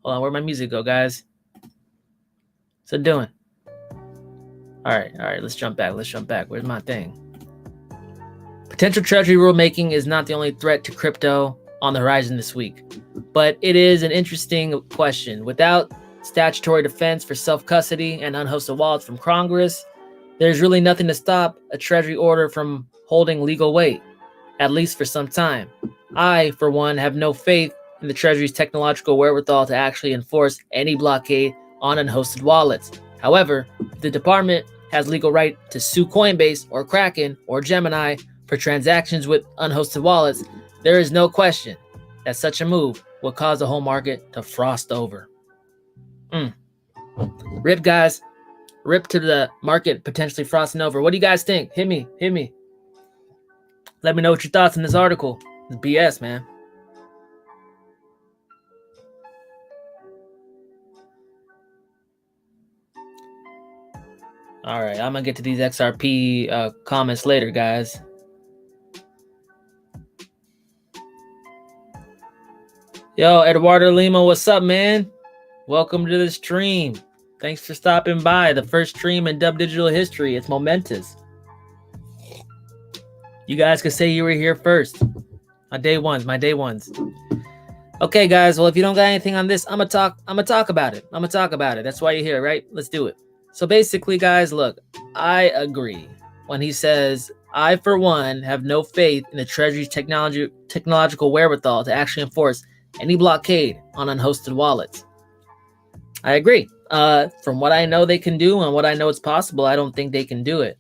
Hold on, where'd my music go, guys? What's it doing? All right, let's jump back. Where's my thing? Potential Treasury rulemaking is not the only threat to crypto on the horizon this week, but it is an interesting question. Without statutory defense for self-custody and unhosted wallets from Congress, there's really nothing to stop a Treasury order from holding legal weight, at least for some time. I, for one, have no faith in the Treasury's technological wherewithal to actually enforce any blockade on unhosted wallets. However, if the department has legal right to sue Coinbase or Kraken or Gemini for transactions with unhosted wallets, there is no question that such a move will cause the whole market to frost over. Rip, guys. Rip to the market potentially frosting over. What do you guys think? Hit me. Let me know what your thoughts on this article. It's BS, man. All right, I'm going to get to these XRP comments later, guys. Yo, Eduardo Lima, what's up, man? Welcome to the stream. Thanks for stopping by. The first stream in DubDigital history. It's momentous. You guys could say you were here first. My day ones. Okay, guys. Well, if you don't got anything on this, I'm gonna talk about it. That's why you're here, right? Let's do it. So basically, guys, look, I agree when he says, I, for one, have no faith in the Treasury's technological wherewithal to actually enforce any blockade on unhosted wallets. I agree. From what I know they can do and what I know it's possible, I don't think they can do it.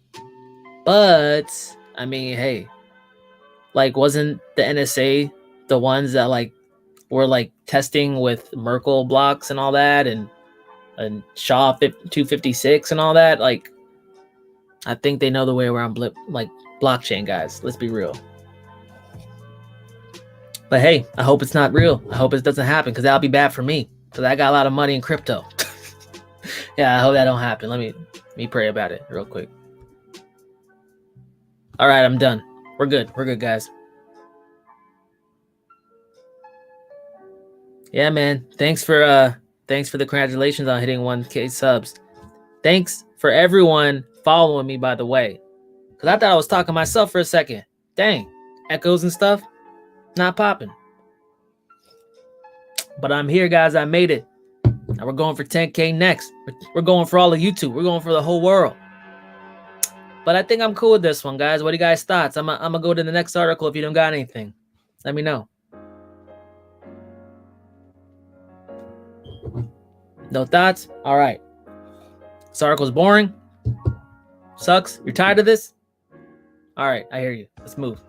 But I mean, hey, like, wasn't the NSA the ones that like were like testing with Merkle blocks and all that, and SHA 256 and all that? Like, I think they know the way around blockchain, guys. Let's be real. But hey, I hope it's not real. I hope it doesn't happen, because that'll be bad for me, because I got a lot of money in crypto. Yeah, I hope that don't happen. Let me pray about it real quick. All right, I'm done. We're good. We're good, guys. Yeah, man. Thanks for the congratulations on hitting 1K subs. Thanks for everyone following me, by the way, because I thought I was talking to myself for a second. Dang, echoes and stuff, not popping. But I'm here, guys. I made it. Now we're going for 10K next. We're going for all of YouTube. We're going for the whole world. But I think I'm cool with this one, guys. What are you guys' thoughts? I'm gonna go to the next article. If you don't got anything, let me know. No thoughts? All right. This article's boring. Sucks. You're tired of this? All right, I hear you. Let's move.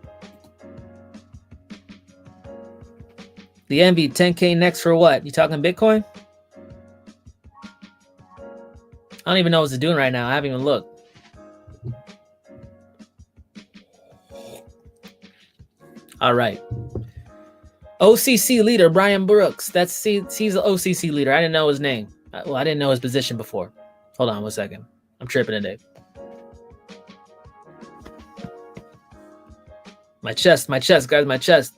The Envy, 10K next for what? You talking Bitcoin? I don't even know what it's doing right now. I haven't even looked. All right. OCC leader Brian Brooks. He's the OCC leader. I didn't know his name. Well, I didn't know his position before. Hold on 1 second. I'm tripping today. My chest, guys, my chest.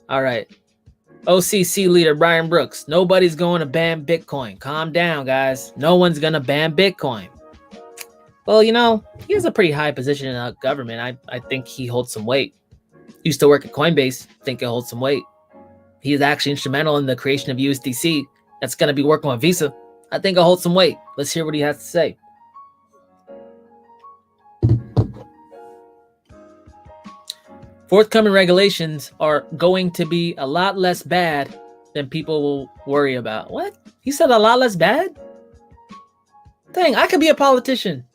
All right. OCC leader Brian Brooks. Nobody's going to ban Bitcoin. Calm down, guys. No one's going to ban Bitcoin. Well, you know, he has a pretty high position in the government. I think he holds some weight. Used to work at Coinbase. Think he holds some weight. He is actually instrumental in the creation of USDC. That's going to be working with Visa. I think he'll hold some weight. Let's hear what he has to say. Forthcoming regulations are going to be a lot less bad than people will worry about. What? He said a lot less bad? Dang, I could be a politician.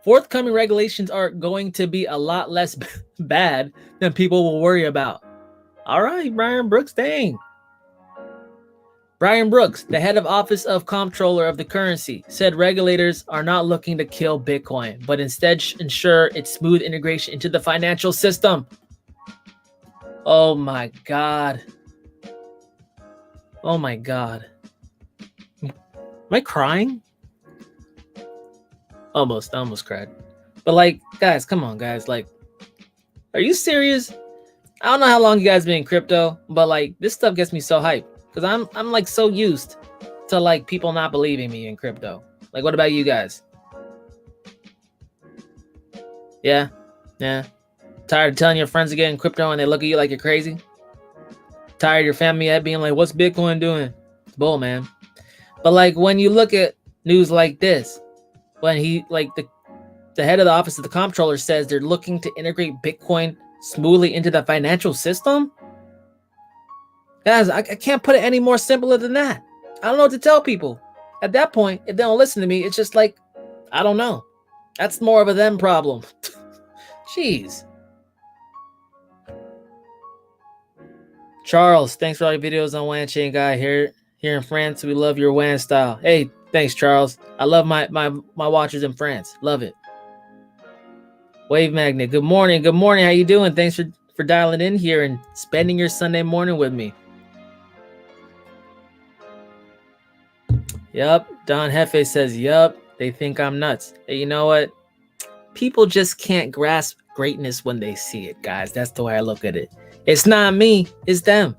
Forthcoming regulations are going to be a lot less bad than people will worry about. All right, Brian Brooks, dang. Brian Brooks, the head of Office of Comptroller of the Currency, said regulators are not looking to kill Bitcoin, but instead ensure its smooth integration into the financial system. Oh my God. Oh my God. Am I crying? Almost cried. But like, guys, come on, guys. Like, are you serious? I don't know how long you guys been in crypto, but like, this stuff gets me so hyped, because I'm like so used to like people not believing me in crypto. Like, what about you guys? Yeah. Tired of telling your friends to get in crypto and they look at you like you're crazy? Tired of your family at being like, what's Bitcoin doing? It's bull, man. But like, when you look at news like this, when he, like, the head of the Office of the Comptroller says they're looking to integrate Bitcoin smoothly into the financial system? Guys, I can't put it any more simpler than that. I don't know what to tell people. At that point, if they don't listen to me, it's just like, I don't know. That's more of a them problem. Jeez. Charles, thanks for all your videos on WAN Chain Guy. Here in France, we love your WAN style. Hey, thanks, Charles. I love my watchers in France. Love it. Wave Magnet, good morning. Good morning. How you doing? Thanks for dialing in here and spending your Sunday morning with me. Yup. Don Hefe says, yup. They think I'm nuts. Hey, you know what? People just can't grasp greatness when they see it, guys. That's the way I look at it. It's not me, it's them.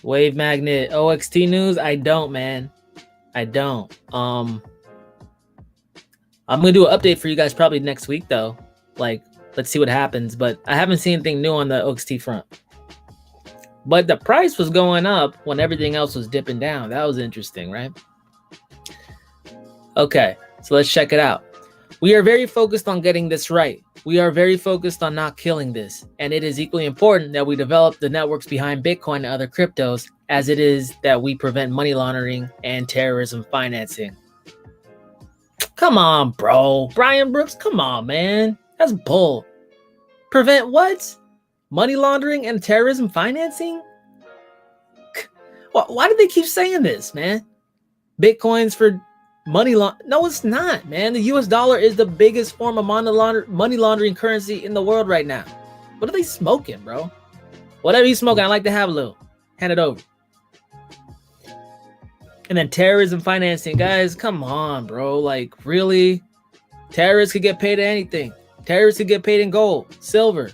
Wave Magnet, OXT news? I don't, man. I don't. I'm gonna do an update for you guys probably next week though. Like, let's see what happens. But I haven't seen anything new on the OXT front. But the price was going up when everything else was dipping down. That was interesting, right? Okay, so let's check it out. We are very focused on getting this right. We are very focused on not killing this, and it is equally important that we develop the networks behind Bitcoin and other cryptos as it is that we prevent money laundering and terrorism financing. Come on, bro. Brian Brooks, come on, man. That's bull. Prevent what? Money laundering and terrorism financing? Why do they keep saying this, man? Bitcoin's for money laundering. No, it's not, man. The US dollar is the biggest form of money laundering currency in the world right now. What are they smoking, bro? Whatever you smoking, I like to have a little. Hand it over. And then terrorism financing, guys, come on, bro. Like, really? Terrorists could get paid in anything. Terrorists could get paid in gold, silver,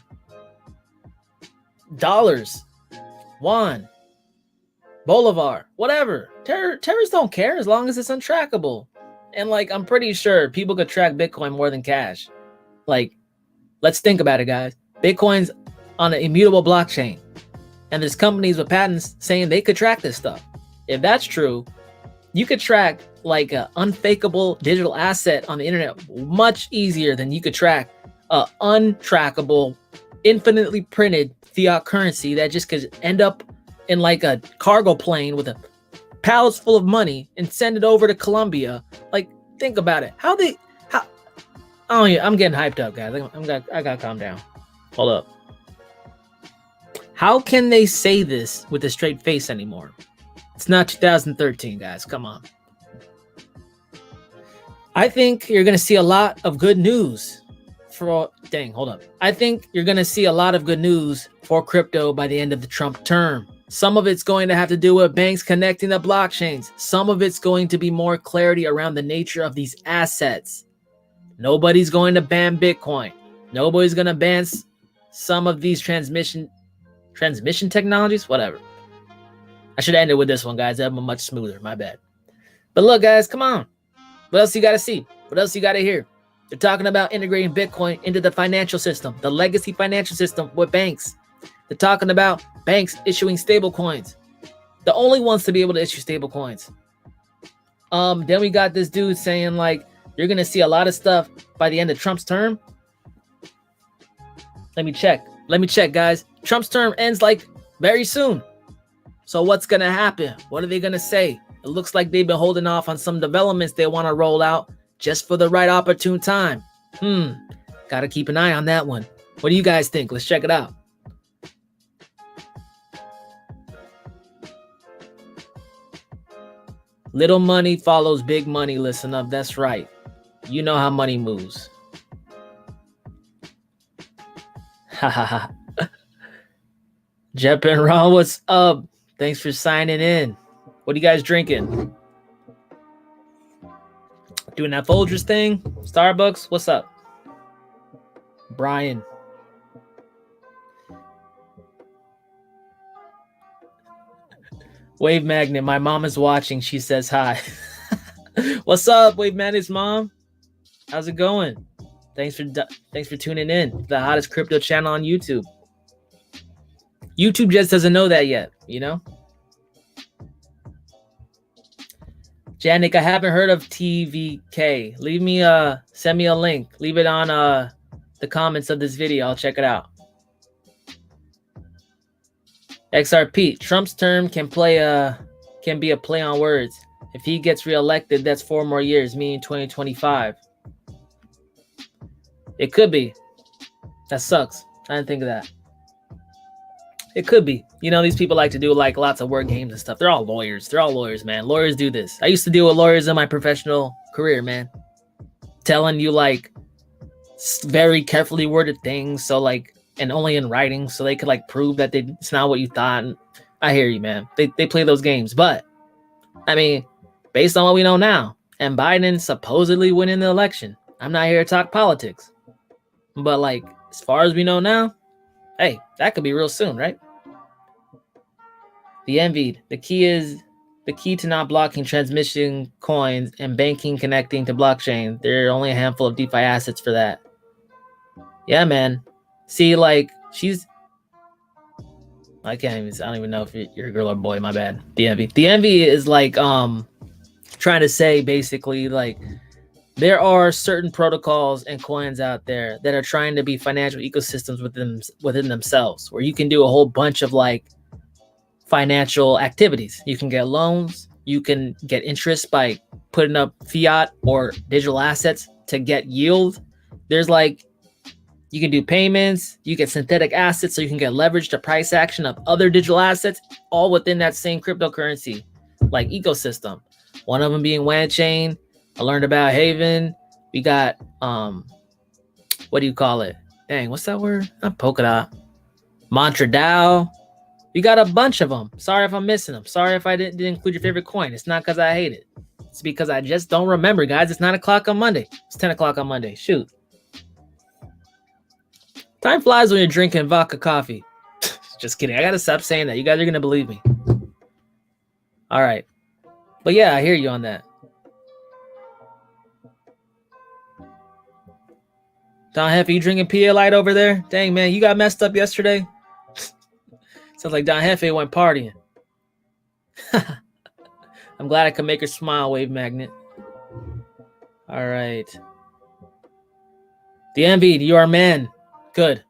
dollars, yuan, bolivar, whatever. Terrorists don't care as long as it's untrackable. And like, I'm pretty sure people could track Bitcoin more than cash. Like, let's think about it, guys. Bitcoin's on an immutable blockchain. And there's companies with patents saying they could track this stuff. If that's true, you could track like an unfakeable digital asset on the internet much easier than you could track a untrackable, infinitely printed fiat currency that just could end up in like a cargo plane with a pallets full of money and send it over to Colombia. Like, think about it. Oh yeah, I'm getting hyped up, guys. I gotta calm down. Hold up. How can they say this with a straight face anymore? It's not 2013, guys. Come on. I think you're gonna see a lot of good news I think you're gonna see a lot of good news for crypto by the end of the Trump term. Some of it's going to have to do with banks connecting the blockchains. Some of it's going to be more clarity around the nature of these assets. Nobody's going to ban Bitcoin. Nobody's going to ban some of these transmission technologies, whatever. I should have ended with this one, guys. That was much smoother. My bad. But look, guys, come on. What else you got to see? What else you got to hear? They're talking about integrating Bitcoin into the financial system, the legacy financial system with banks. They're talking about banks issuing stable coins. The only ones to be able to issue stable coins. Then we got this dude saying like, you're going to see a lot of stuff by the end of Trump's term. Let me check, guys. Trump's term ends like very soon. So what's going to happen? What are they going to say? It looks like they've been holding off on some developments they want to roll out just for the right opportune time. Got to keep an eye on that one. What do you guys think? Let's check it out. Little money follows big money. Listen up. That's right. You know how money moves. Ha ha ha. Jep and Ron, what's up? Thanks for signing in. What are you guys drinking? Doing that Folgers thing? Starbucks? What's up? Brian. Wave Magnet, my mom is watching. She says hi. What's up, Wave Magnet's mom? How's it going? Thanks for tuning in. The hottest crypto channel on YouTube. YouTube just doesn't know that yet, you know? Janik, I haven't heard of TVK. Send me a link. Leave it on the comments of this video. I'll check it out. XRP, Trump's term can be a play on words. If he gets reelected, that's 4 more years, meaning 2025. It could be. That sucks. I didn't think of that. It could be. You know, these people like to do like lots of word games and stuff. They're all lawyers. They're all lawyers, man. Lawyers do this. I used to deal with lawyers in my professional career, man. Telling you like very carefully worded things. So like, and only in writing, so they could like prove that it's not what you thought. And I hear you, man. They play those games, but I mean, based on what we know now, and Biden supposedly winning the election, I'm not here to talk politics, but like as far as we know now, hey, that could be real soon, right? The envied. The key to not blocking transmission coins and banking connecting to blockchain. There are only a handful of DeFi assets for that. Yeah, man. See, like, I don't even know if you're a girl or boy, my bad. The envy is like, trying to say basically like there are certain protocols and coins out there that are trying to be financial ecosystems within themselves, where you can do a whole bunch of like financial activities. You can get loans, you can get interest by putting up fiat or digital assets to get yield. There's like, you can do payments, you get synthetic assets, so you can get leverage to price action of other digital assets, all within that same cryptocurrency like ecosystem. One of them being WanChain. I learned about Haven. We got what do you call it? Dang, what's that word? Not Polkadot. Mantra DAO. We got a bunch of them. Sorry if I'm missing them. Sorry if I didn't include your favorite coin. It's not because I hate it. It's because I just don't remember, guys. It's 9 o'clock on Monday. It's 10 o'clock on Monday. Shoot. Time flies when you're drinking vodka coffee. Just kidding. I got to stop saying that. You guys are going to believe me. All right. But yeah, I hear you on that. Don Hefe, you drinking PA Light over there? Dang, man, you got messed up yesterday? Sounds like Don Hefe went partying. I'm glad I could make her smile, Wave Magnet. All right. The Envied, you are man. Good.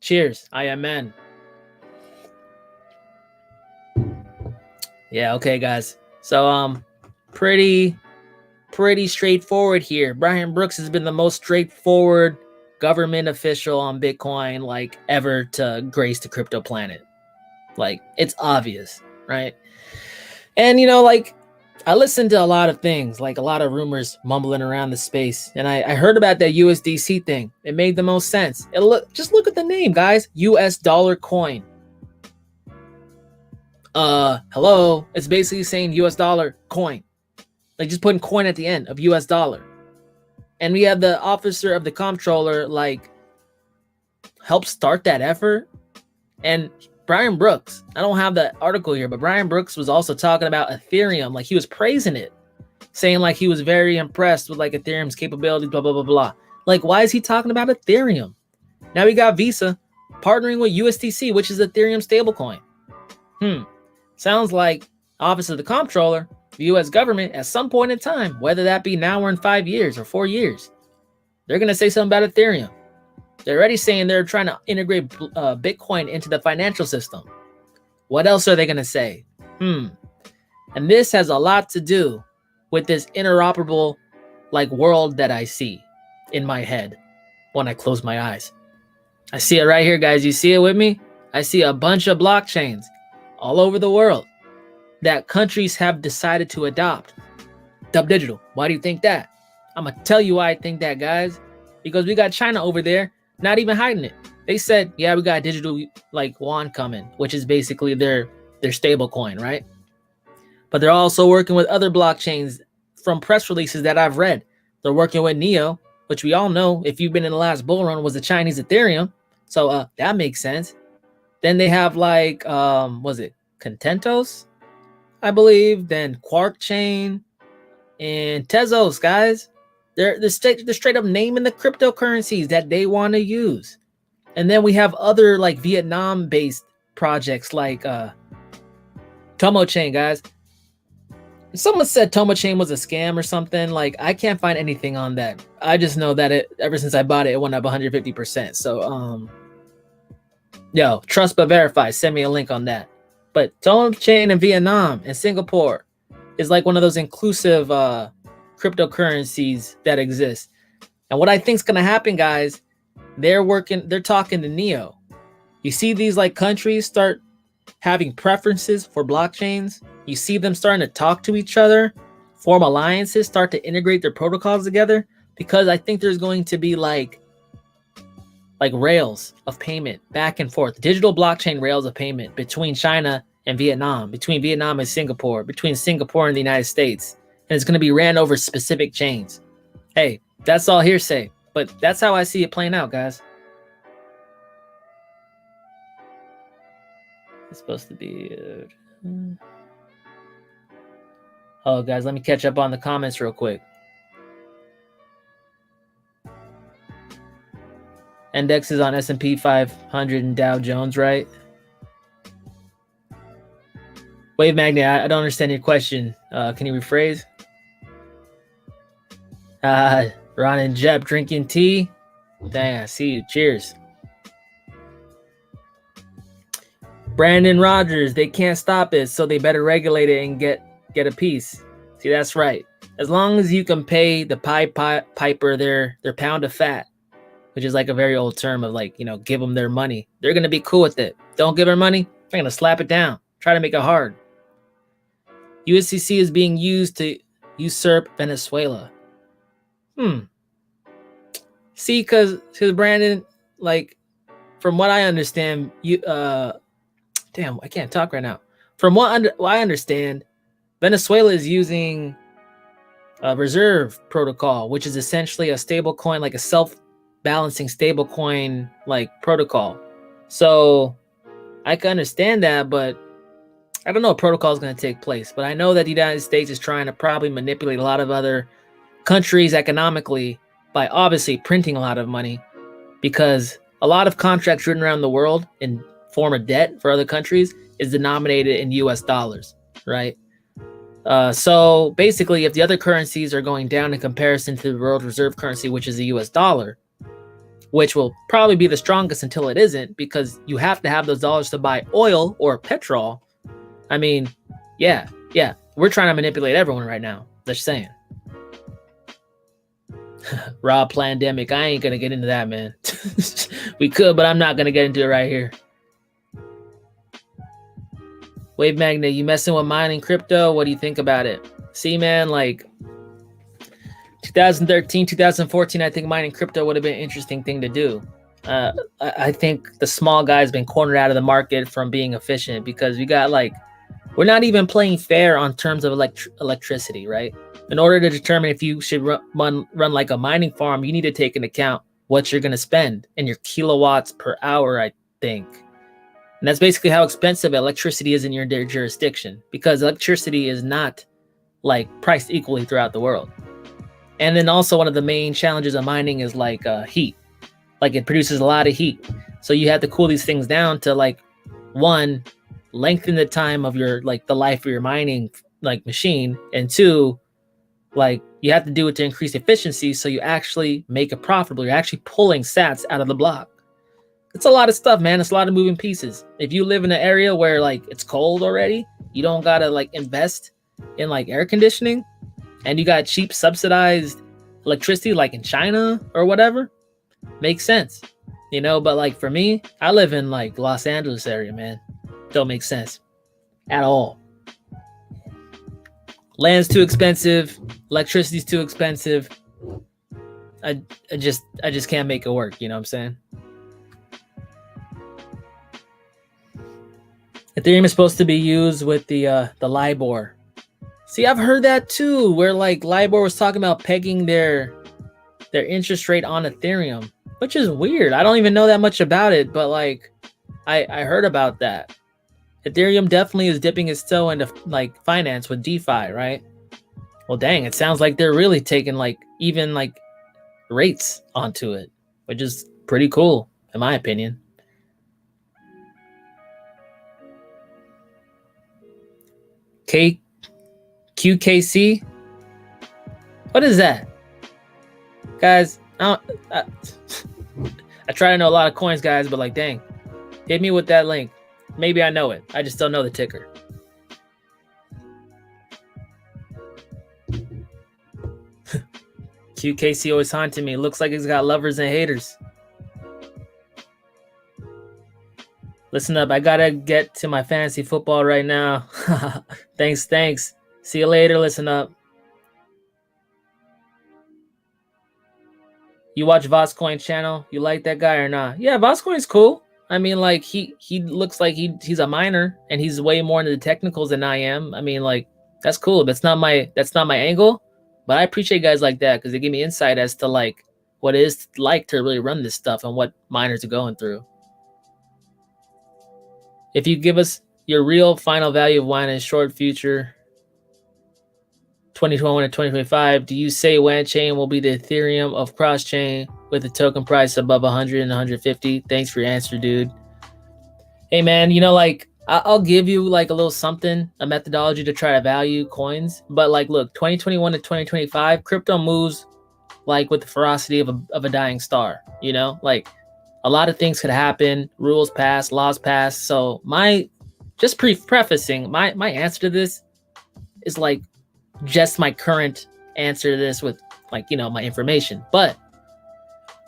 Cheers. I am man. Yeah, okay, guys. So, pretty straightforward here. Brian Brooks has been the most straightforward government official on Bitcoin, like, ever to grace the crypto planet. Like, it's obvious, right? And, you know, like, I listened to a lot of things, like a lot of rumors mumbling around the space. And I heard about that USDC thing. It made the most sense. Just look at the name, guys. US dollar coin. Hello. It's basically saying US dollar coin. Like just putting coin at the end of US dollar. And we have the officer of the comptroller, like, help start that effort. And Brian Brooks, I don't have the article here, but Brian Brooks was also talking about Ethereum. Like, he was praising it, saying like he was very impressed with like Ethereum's capabilities, blah, blah, blah, blah. Like, why is he talking about Ethereum? Now we got Visa partnering with USDC, which is Ethereum stablecoin. Sounds like Office of the Comptroller, the US government, at some point in time, whether that be now or in 5 years or 4 years, they're going to say something about Ethereum. They're already saying they're trying to integrate Bitcoin into the financial system. What else are they going to say? And this has a lot to do with this interoperable like world that I see in my head when I close my eyes. I see it right here, guys. You see it with me? I see a bunch of blockchains all over the world that countries have decided to adopt. DubDigital. Why do you think that? I'm going to tell you why I think that, guys. Because we got China over there not even hiding it. They said, yeah, we got digital like yuan coming, which is basically their stable coin, right? But they're also working with other blockchains from press releases that I've read. They're working with Neo, which we all know, if you've been in the last bull run, was the Chinese Ethereum. So that makes sense. Then they have like, was it Contentos, I believe. Then Quark Chain and Tezos, guys. They're straight up naming the cryptocurrencies that they want to use. And then we have other like Vietnam-based projects like Tomo Chain, guys. Someone said Tomo Chain was a scam or something. Like, I can't find anything on that. I just know that ever since I bought it, it went up 150%. So, yo, trust but verify. Send me a link on that. But Tomo Chain in Vietnam and Singapore is like one of those inclusive cryptocurrencies that exist. And what I think is going to happen, guys, they're talking to Neo. You see these like countries start having preferences for blockchains. You see them starting to talk to each other, form alliances, start to integrate their protocols together, because I think there's going to be like rails of payment back and forth, digital blockchain rails of payment between China and Vietnam, between Vietnam and Singapore, between Singapore and the United States. And it's going to be ran over specific chains. Hey, that's all hearsay, but that's how I see it playing out, guys. It's supposed to be... Oh, guys, let me catch up on the comments real quick. Index is on S&P 500 and Dow Jones, right? Wave Magnet, I don't understand your question. Can you rephrase? Ron and Jeb drinking tea. Dang, I see you. Cheers. Brandon Rogers, they can't stop it, so they better regulate it and get a piece. See, that's right. As long as you can pay the piper their pound of fat, which is like a very old term of like, you know, give them their money. They're gonna be cool with it. Don't give her money, they're gonna slap it down. Try to make it hard. USDC is being used to usurp Venezuela. See, because Brandon, like, from what I understand, damn, I can't talk right now. From what I understand, Venezuela is using a reserve protocol, which is essentially a stable coin, like a self-balancing stable coin like protocol. So I can understand that, but I don't know what protocol is going to take place. But I know that the United States is trying to probably manipulate a lot of other countries economically by obviously printing a lot of money, because a lot of contracts written around the world in form of debt for other countries is denominated in US dollars, right? So basically, if the other currencies are going down in comparison to the world reserve currency, which is the US dollar, which will probably be the strongest until it isn't, because you have to have those dollars to buy oil or petrol. I mean, yeah, we're trying to manipulate everyone right now. Just saying. Rob Plandemic, I ain't gonna get into that, man. We could, but I'm not gonna get into it right here. Wave Magnet, you messing with mining crypto? What do you think about it? See, man, like 2013, 2014, I think mining crypto would have been an interesting thing to do. I think the small guy's been cornered out of the market from being efficient, because we got like, we're not even playing fair on terms of electricity, right? In order to determine if you should run like a mining farm, you need to take into account what you're going to spend in your kilowatts per hour, I think. And that's basically how expensive electricity is in your jurisdiction, because electricity is not like priced equally throughout the world. And then also one of the main challenges of mining is like heat. Like it produces a lot of heat. So you have to cool these things down to like, one, lengthen the time of your, like the life of your mining like machine. And two, like you have to do it to increase efficiency, so you actually make it profitable. You're actually pulling sats out of the block. It's a lot of stuff, man. It's a lot of moving pieces. If you live in an area where like it's cold already, you don't gotta like invest in like air conditioning, and you got cheap subsidized electricity like in China or whatever, makes sense, you know. But like for me, I live in like Los Angeles area, man. Don't make sense at all. Land's too expensive, electricity's too expensive. I just can't make it work, you know what I'm saying? Ethereum is supposed to be used with the LIBOR. See, I've heard that too, where like LIBOR was talking about pegging their interest rate on Ethereum, which is weird. I don't even know that much about it, but like I heard about that. Ethereum definitely is dipping its toe into like finance with DeFi, right? Well, dang, it sounds like they're really taking like even like rates onto it, which is pretty cool in my opinion. QKC? What is that? Guys, I try to know a lot of coins, guys, but like, dang, hit me with that link. Maybe I know it. I just don't know the ticker. QKC always haunting me. Looks like it's got lovers and haters. Listen up. I gotta get to my fantasy football right now. Thanks. See you later. Listen up. You watch Voscoin channel? You like that guy or not? Yeah, Voscoin's cool. I mean, like he looks like he's a miner, and he's way more into the technicals than I am. I mean, like that's cool. That's not my angle, but I appreciate guys like that because they give me insight as to like what it is like to really run this stuff and what miners are going through. If you give us your real final value of wine in short future, 2021 to 2025, do you say WAN chain will be the Ethereum of cross chain with the token price above 100 and 150? Thanks for your answer, dude. Hey, man, you know, like I'll give you like a little something, a methodology to try to value coins. But like, look, 2021 to 2025, crypto moves like with the ferocity of a dying star, you know, like a lot of things could happen, rules pass, laws pass. So just prefacing my answer to this is like just my current answer to this with like, you know, my information. But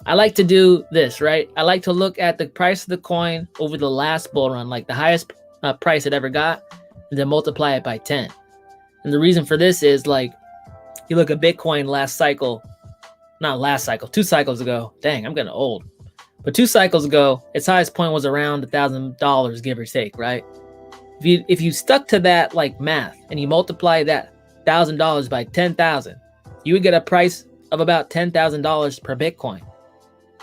I like to do this, right? I like to look at the price of the coin over the last bull run, like the highest price it ever got, and then multiply it by 10. And the reason for this is like, you look at Bitcoin not last cycle, 2 cycles ago. Dang, I'm getting old. But 2 cycles ago, its highest point was around $1,000, give or take, right? If you stuck to that like math and you multiply that $1,000 by 10,000, you would get a price of about $10,000 per Bitcoin.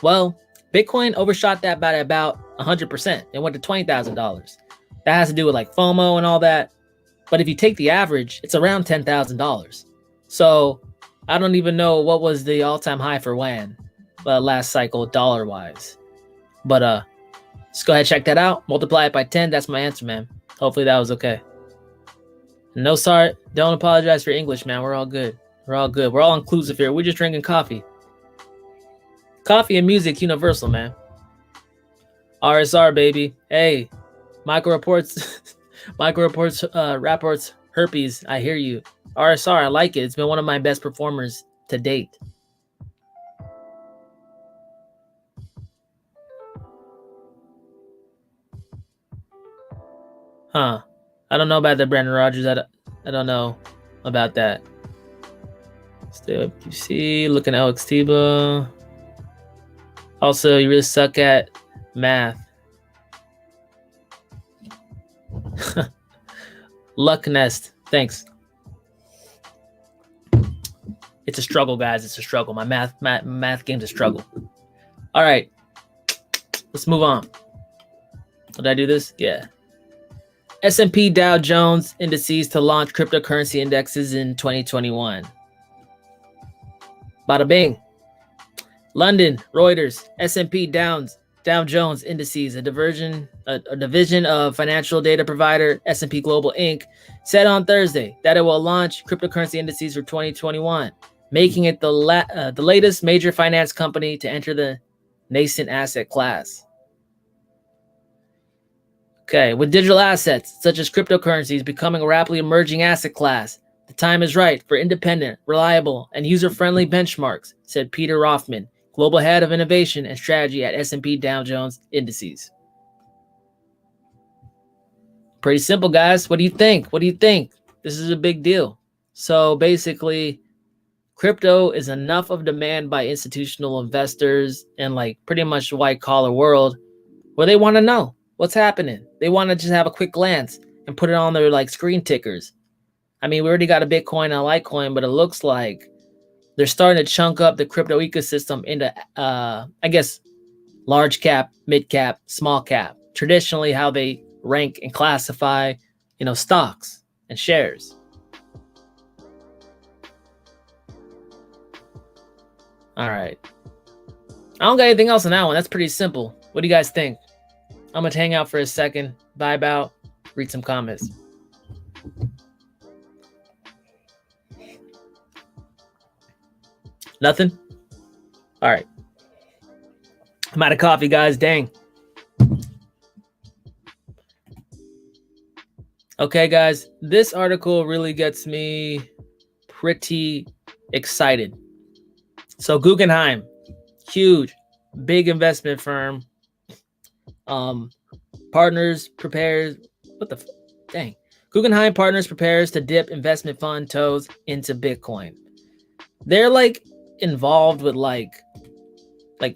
Well, Bitcoin overshot that by about 100%. It went to $20,000. That has to do with like FOMO and all that. But if you take the average, it's around $10,000. So I don't even know what was the all-time high for when last cycle dollar-wise. But just go ahead and check that out. Multiply it by 10. That's my answer, man. Hopefully that was okay. No, sorry. Don't apologize for English, man. We're all good. We're all good. We're all inclusive here. We're just drinking coffee. Coffee and music, universal, man. RSR, baby. Hey, micro reports, rapports, herpes. I hear you. RSR, I like it. It's been one of my best performers to date. Huh. I don't know about the Brandon Rogers. I don't know about that. Stay up QC, looking at Alex Tiba. Also, you really suck at math. Luck Nest. Thanks. It's a struggle, guys. It's a struggle. My math game's a struggle. All right. Let's move on. Did I do this? Yeah. S&P Dow Jones Indices to launch cryptocurrency indexes in 2021. Bada bing. London, Reuters, S&P Dow Jones Indices, a division of financial data provider S&P Global Inc., said on Thursday that it will launch cryptocurrency indices for 2021, making it the latest major finance company to enter the nascent asset class. Okay, with digital assets such as cryptocurrencies becoming a rapidly emerging asset class, the time is right for independent, reliable, and user-friendly benchmarks, said Peter Rothman, Global Head of Innovation and Strategy at S&P Dow Jones Indices. Pretty simple, guys. What do you think? What do you think? This is a big deal. So basically, crypto is enough of demand by institutional investors and like pretty much the white-collar world where they want to know what's happening. They want to just have a quick glance and put it on their like screen tickers. I mean, we already got a Bitcoin and a Litecoin, but it looks like they're starting to chunk up the crypto ecosystem into, I guess, large cap, mid cap, small cap. Traditionally, how they rank and classify, you know, stocks and shares. All right. I don't got anything else on that one. That's pretty simple. What do you guys think? I'm going to hang out for a second, vibe out, read some comments. Nothing? All right. I'm out of coffee, guys. Dang. Okay, guys. This article really gets me pretty excited. So Guggenheim, huge, big investment firm. Partners prepares. Guggenheim Partners prepares to dip investment fund toes into Bitcoin. They're like involved with like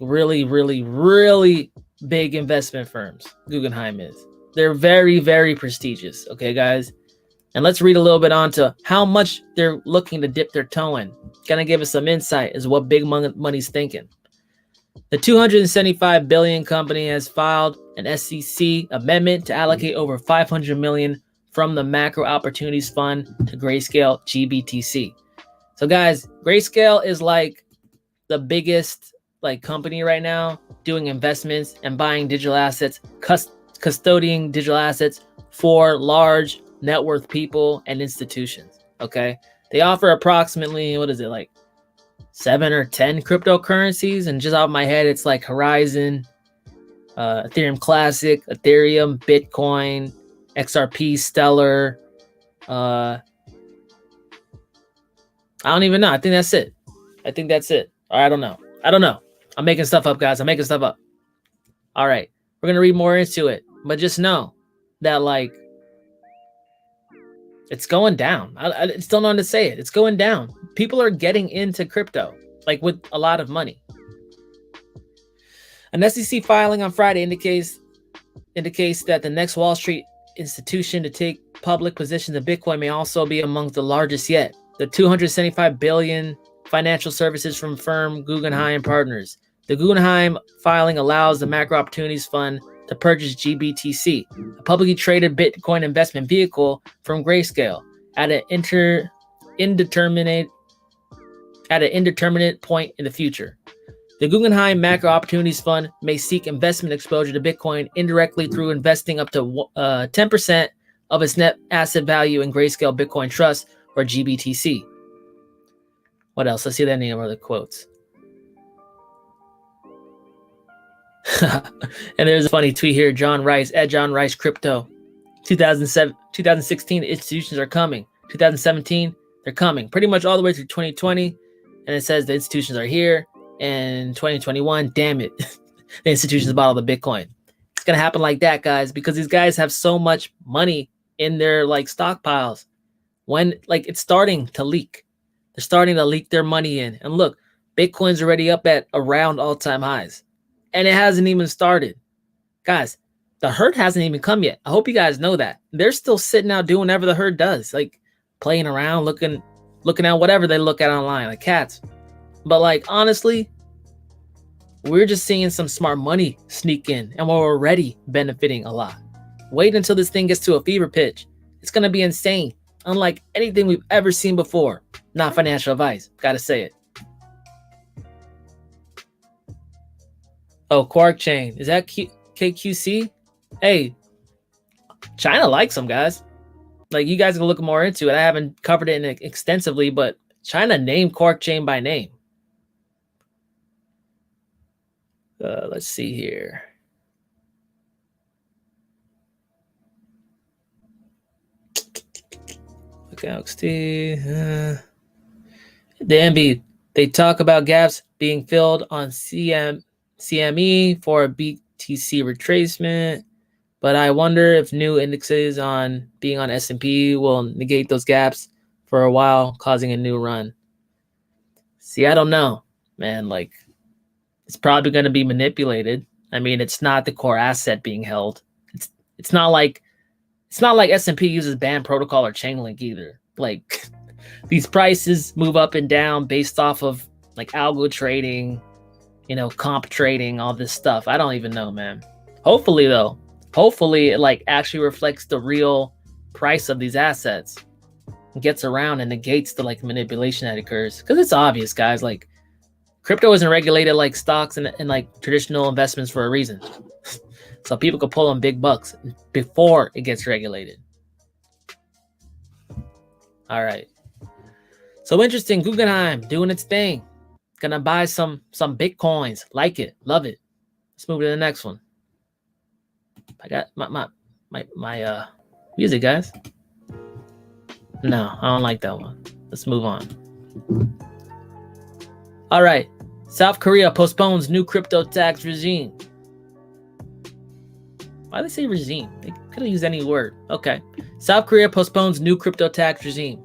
really, really, really big investment firms. Guggenheim is. They're very, very prestigious. Okay, guys. And let's read a little bit onto how much they're looking to dip their toe in. Gonna give us some insight as what big money's thinking. The $275 billion company has filed an SEC amendment to allocate over $500 million from the Macro Opportunities Fund to Grayscale GBTC. So guys, Grayscale is like the biggest like company right now doing investments and buying digital assets, custodying digital assets for large net worth people and institutions. Okay. They offer approximately, what is it, like 7 or 10 cryptocurrencies, and just out of my head, it's like Horizon, Ethereum Classic, Ethereum, Bitcoin, XRP, Stellar. I don't even know. I think that's it. Or I don't know. I'm making stuff up, guys. I'm making stuff up. All right. We're going to read more into it. But just know that, like, it's going down. I still don't know how to say it. It's going down. People are getting into crypto, like, with a lot of money. An SEC filing on Friday indicates that the next Wall Street institution to take public positions in Bitcoin may also be among the largest yet. The $275 billion financial services from firm Guggenheim Partners. The Guggenheim filing allows the Macro Opportunities Fund to purchase GBTC, a publicly traded Bitcoin investment vehicle from Grayscale, at an indeterminate point in the future. The Guggenheim Macro Opportunities Fund may seek investment exposure to Bitcoin indirectly through investing up to 10% of its net asset value in Grayscale Bitcoin Trust, or GBTC. What else? Let's see that any other quotes. And there's a funny tweet here. John Rice, at John Rice Crypto. 2016, institutions are coming. 2017, they're coming. Pretty much all the way through 2020. And it says the institutions are here. And 2021, damn it, the institutions bought all the Bitcoin. It's going to happen like that, guys, because these guys have so much money in their, like, stockpiles. When, like, it's starting to leak. They're starting to leak their money in. And look, Bitcoin's already up at around all-time highs. And it hasn't even started. Guys, the herd hasn't even come yet. I hope you guys know that. They're still sitting out doing whatever the herd does. Like, playing around, looking at whatever they look at online, like cats. But, like, honestly, we're just seeing some smart money sneak in, and we're already benefiting a lot. Wait until this thing gets to a fever pitch. It's going to be insane, unlike anything we've ever seen before. Not financial advice. Gotta say it. Oh, Quark Chain. Is that KQC? Hey, China likes them, guys. Like, you guys can look more into it. I haven't covered it extensively, but China named Quark Chain by name. Let's see here. Look out, XT. The MB, they talk about gaps being filled on CME for a BTC retracement, but I wonder if new indexes on being on S&P will negate those gaps for a while, causing a new run. See, I don't know, man. Like, it's probably going to be manipulated. I mean, it's not the core asset being held. It's not like S&P uses band protocol or Chainlink either. Like, these prices move up and down based off of, like, algo trading, you know, comp trading, all this stuff. I don't even know, man. Hopefully it, like, actually reflects the real price of these assets and gets around and negates the, like, manipulation that occurs. Because it's obvious, guys. Like, crypto isn't regulated like stocks and like traditional investments for a reason. So people can pull in big bucks before it gets regulated. All right. So interesting. Guggenheim doing its thing. Gonna buy some Bitcoins. Like it. Love it. Let's move to the next one. I got my music, guys. No, I don't like that one. Let's move on. All right. South Korea postpones new crypto tax regime. Why did they say regime? They could have used any word. Okay. South Korea postpones new crypto tax regime.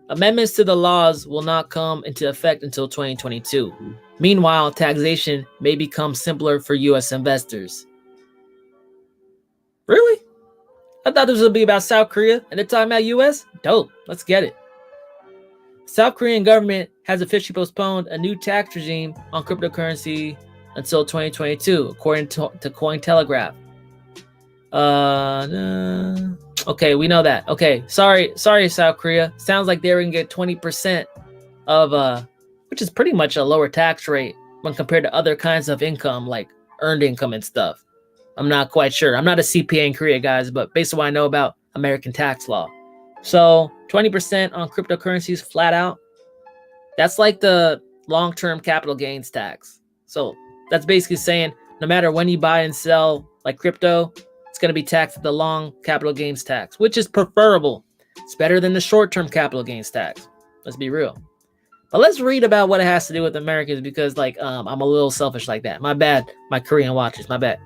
Amendments to the laws will not come into effect until 2022. Meanwhile, taxation may become simpler for U.S. investors. Really? I thought this would be about South Korea, and they're talking about U.S.? Dope. Let's get it. South Korean government has officially postponed a new tax regime on cryptocurrency until 2022, according to Cointelegraph. Okay, we know that. Okay, sorry, South Korea. Sounds like they're gonna get 20% of which is pretty much a lower tax rate when compared to other kinds of income, like earned income and stuff. I'm not quite sure. I'm not a CPA in Korea, guys, but based on what I know about American tax law. So 20% on cryptocurrencies flat out. That's like the long-term capital gains tax. So that's basically saying no matter when you buy and sell like crypto, it's going to be taxed at the long capital gains tax, which is preferable. It's better than the short-term capital gains tax. Let's be real. But let's read about what it has to do with Americans because I'm a little selfish like that. My bad, my Korean watchers, my bad.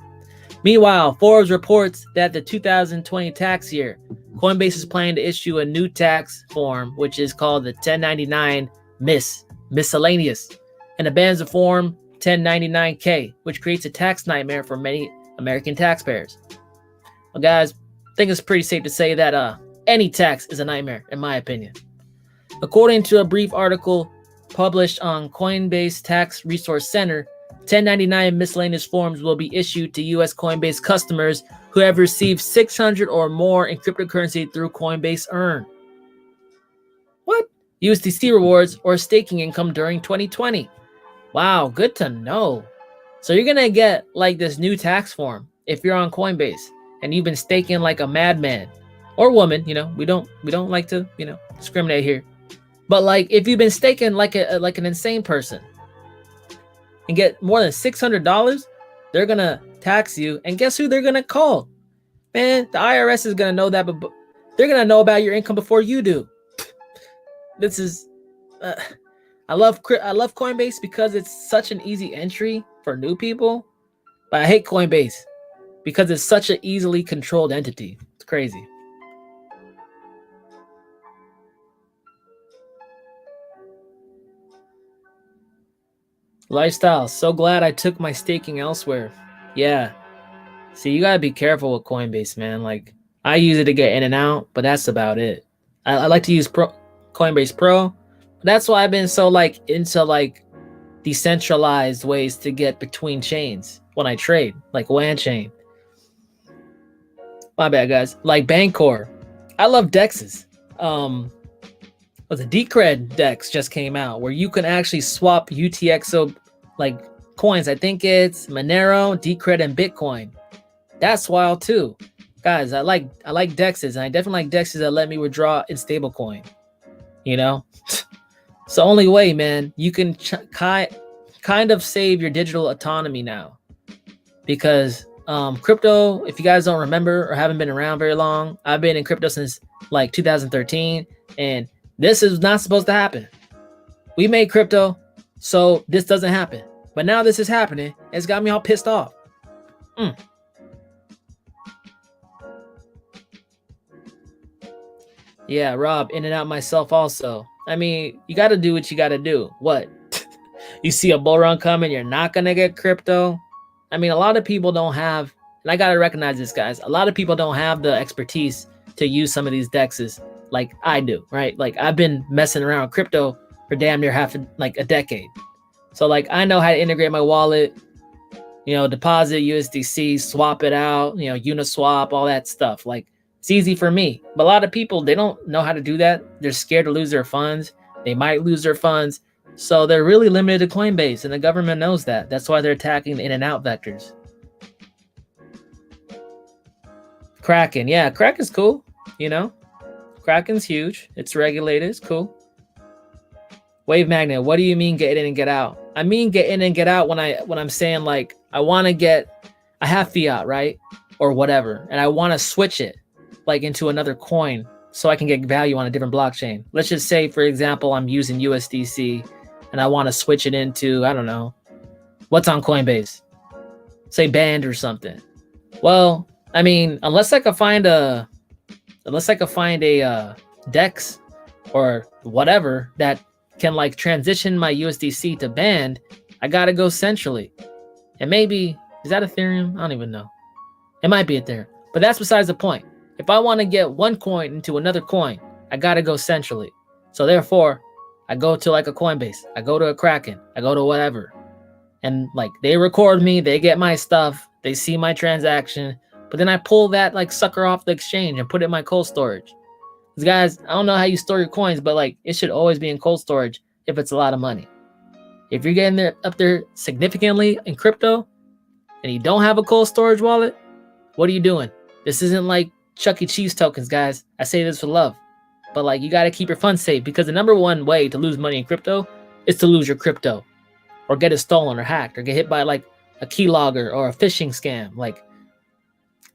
Meanwhile, Forbes reports that the 2020 tax year, Coinbase is planning to issue a new tax form, which is called the 1099 miscellaneous, and it bans the form 1099K, which creates a tax nightmare for many American taxpayers. Well, guys, I think it's pretty safe to say that any tax is a nightmare, in my opinion. According to a brief article published on Coinbase Tax Resource Center, 1099 miscellaneous forms will be issued to U.S. Coinbase customers who have received 600 or more in cryptocurrency through Coinbase Earn. What? USDC rewards or staking income during 2020. Wow, good to know. So you're gonna get like this new tax form if you're on Coinbase and you've been staking like a madman or woman. You know, we don't like to discriminate here. But like if you've been staking like an insane person and get more than $600, they're gonna tax you. And guess who they're gonna call? Man, the IRS is gonna know that, but they're gonna know about your income before you do. This is, I love Coinbase because it's such an easy entry for new people, but I hate Coinbase because it's such an easily controlled entity. It's crazy. Lifestyle. So glad I took my staking elsewhere. Yeah. See, you gotta be careful with Coinbase, man. Like, I use it to get in and out, but that's about it. I like to use Coinbase Pro. That's why I've been so into decentralized ways to get between chains when I trade, like WAN chain. My bad, guys. Like Bancor. I love DEXs. The Decred DEX just came out where you can actually swap UTXO like coins. I think it's Monero, Decred, and Bitcoin. That's wild too. Guys, I like DEXs, and I definitely like DEXs that let me withdraw in stablecoin. You know? It's the only way, man. You can kind of save your digital autonomy now. Because crypto, if you guys don't remember or haven't been around very long, I've been in crypto since like 2013, and this is not supposed to happen. We made crypto, so this doesn't happen. But now this is happening. It's got me all pissed off. Yeah, Rob, in and out myself also. I mean, you got to do what you got to do. What? You see a bull run coming, you're not going to get crypto? I mean, a lot of people don't have, and I got to recognize this, guys. A lot of people don't have the expertise to use some of these DEXs like I do, right? Like, I've been messing around with crypto for damn near a decade. So, like, I know how to integrate my wallet, deposit USDC, swap it out, Uniswap, all that stuff. Like, it's easy for me. But a lot of people, they don't know how to do that. They're scared to lose their funds. They might lose their funds. So they're really limited to Coinbase, and the government knows that. That's why they're attacking the in and out vectors. Kraken. Yeah, Kraken's cool, Kraken's huge. It's regulated. It's cool. Wave magnet. What do you mean get in and get out? I mean get in and get out when I'm saying like I have fiat, right? Or whatever, and I want to switch it like into another coin so I can get value on a different blockchain. Let's just say, for example, I'm using USDC and I want to switch it into, I don't know, what's on Coinbase? Say Band or something. Well, I mean, unless I could find a DEX or whatever that can like transition my USDC to Band, I gotta go centrally. And maybe, is that Ethereum? I don't even know. It might be Ethereum, but that's besides the point. If I want to get one coin into another coin, I gotta go centrally. So therefore, I go to like a Coinbase, I go to a Kraken, I go to whatever. And like they record me, they get my stuff, they see my transaction, but then I pull that like sucker off the exchange and put it in my cold storage. Because guys, I don't know how you store your coins, but like it should always be in cold storage if it's a lot of money. If you're getting up there significantly in crypto and you don't have a cold storage wallet, what are you doing? This isn't like Chuck E. Cheese tokens, guys. I say this for love. But like you got to keep your funds safe, because the number one way to lose money in crypto is to lose your crypto or get it stolen or hacked or get hit by like a keylogger or a phishing scam. Like,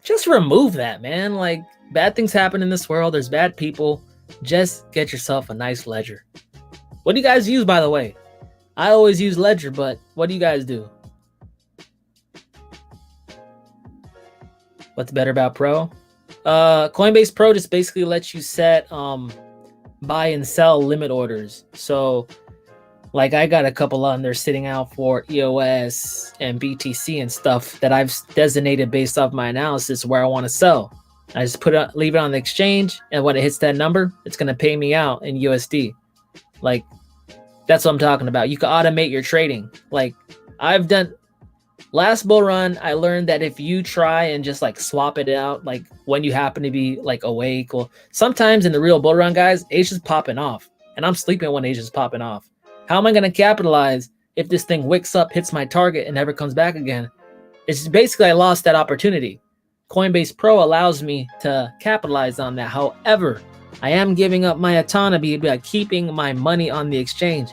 just remove that, man. Like, bad things happen in this world. There's bad people. Just get yourself a nice ledger. What do you guys use, by the way? I always use Ledger, but what do you guys do? What's better about Pro? Coinbase Pro just basically lets you set buy and sell limit orders. So like I got a couple on there sitting out for EOS and BTC and stuff that I've designated based off my analysis where I want to sell. I just leave it on the exchange, and when it hits that number, it's going to pay me out in USD. Like, that's what I'm talking about. You can automate your trading. Like, I've done last bull run, I learned that if you try and just like swap it out, like when you happen to be like awake, well, sometimes in the real bull run, guys, Asia's popping off, and I'm sleeping when Asia's popping off. How am I going to capitalize if this thing wicks up, hits my target, and never comes back again? It's basically I lost that opportunity. Coinbase Pro allows me to capitalize on that. However, I am giving up my autonomy by keeping my money on the exchange.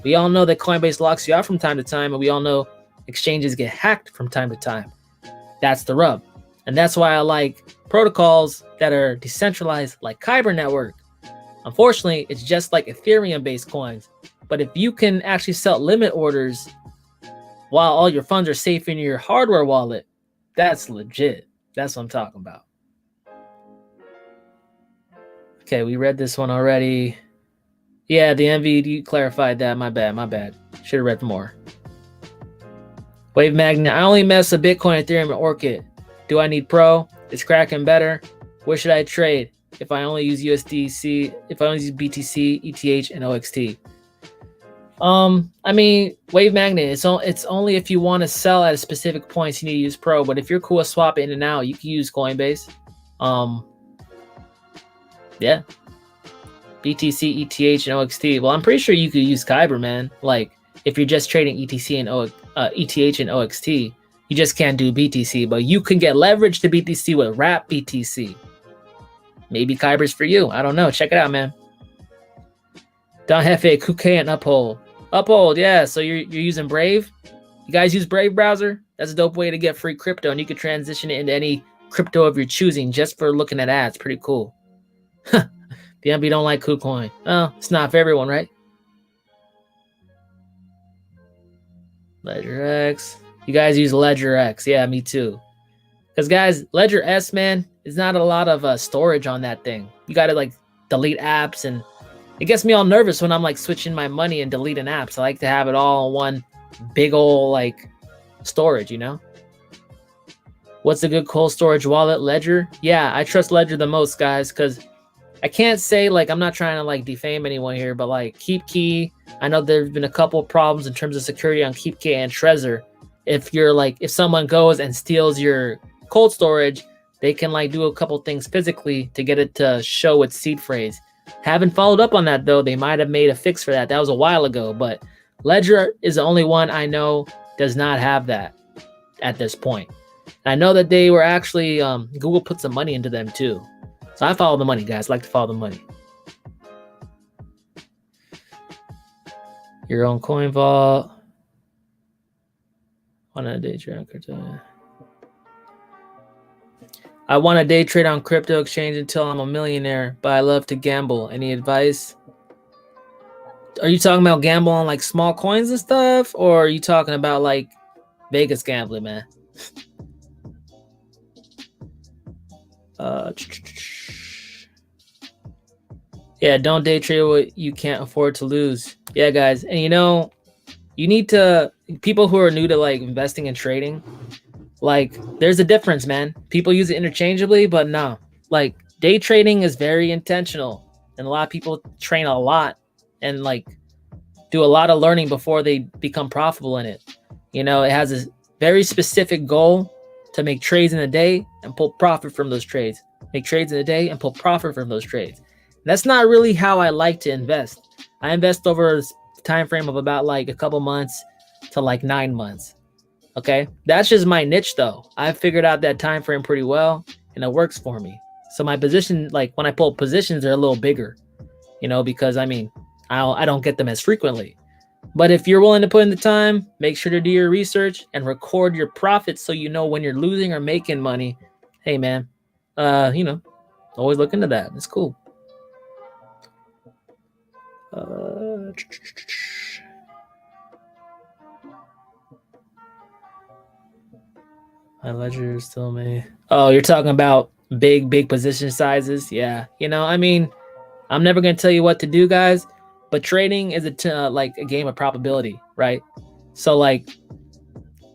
We all know that Coinbase locks you out from time to time, and we all know exchanges get hacked from time to time. That's the rub. And that's why I like protocols that are decentralized like Kyber Network. Unfortunately, it's just like Ethereum-based coins. But if you can actually sell limit orders while all your funds are safe in your hardware wallet, that's legit. That's what I'm talking about. Okay, we read this one already. Yeah, the MVD clarified that. My bad. Should have read more. Wave Magnet. I only mess with Bitcoin, Ethereum, and Orchid. Do I need Pro? Is Kraken better? Where should I trade if I only use USDC? If I only use BTC, ETH, and OXT? I mean, Wave Magnet, it's only if you want to sell at a specific point you need to use Pro, but if you're cool with swapping in and out, you can use Coinbase. Yeah. BTC, ETH, and OXT. Well, I'm pretty sure you could use Kyber, man. Like, if you're just trading ETC and ETH and OXT, you just can't do BTC, but you can get leverage to BTC with Wrap BTC. Maybe Kyber's for you. I don't know. Check it out, man. Don Hefe, Kuke, and Uphold. Uphold, yeah. So you're using Brave? You guys use Brave browser? That's a dope way to get free crypto, and you can transition it into any crypto of your choosing just for looking at ads. Pretty cool. BNB don't like KuCoin. Oh, it's not for everyone, right? Ledger X. You guys use Ledger X. Yeah, me too. Because, guys, Ledger S, man, is not a lot of storage on that thing. You got to, like, delete apps, and it gets me all nervous when I'm, like, switching my money and deleting apps. I like to have it all in one big old, like, storage, you know? What's a good cold storage wallet? Ledger? Yeah, I trust Ledger the most, guys, because I can't say, like, I'm not trying to, like, defame anyone here, but, like, KeepKey, I know there's been a couple of problems in terms of security on KeepKey and Trezor. If you're, like, if someone goes and steals your cold storage, they can, like, do a couple things physically to get it to show its seed phrase. Haven't followed up on that, though. They might have made a fix for that. That was a while ago, but Ledger is the only one I know does not have that at this point. And I know that they were actually, Google put some money into them, too. So I follow the money, guys. I like to follow the money. Your own coin vault. On a day trade on crypto. I want to day trade on crypto exchange until I'm a millionaire, but I love to gamble. Any advice? Are you talking about gamble on like small coins and stuff? Or are you talking about like Vegas gambling, man? Yeah, don't day trade what you can't afford to lose. Yeah, guys. And you know, you need to, people who are new to like investing and trading, like there's a difference, man. People use it interchangeably, but no, like day trading is very intentional. And a lot of people train a lot and like do a lot of learning before they become profitable in it. You know, it has a very specific goal to make trades in a day and pull profit from those trades. Make trades in a day and pull profit from those trades. That's not really how I like to invest. I invest over a time frame of about like a couple months to like 9 months. Okay, that's just my niche though. I figured out that time frame pretty well, and it works for me. So my position, like when I pull positions, are a little bigger, you know, because I mean, I don't get them as frequently. But if you're willing to put in the time, make sure to do your research and record your profits so you know when you're losing or making money. Hey, man, always look into that. It's cool. My ledger is still me. Oh, you're talking about big position sizes? Yeah. I mean, I'm never going to tell you what to do, guys, but trading is like a game of probability, right? So like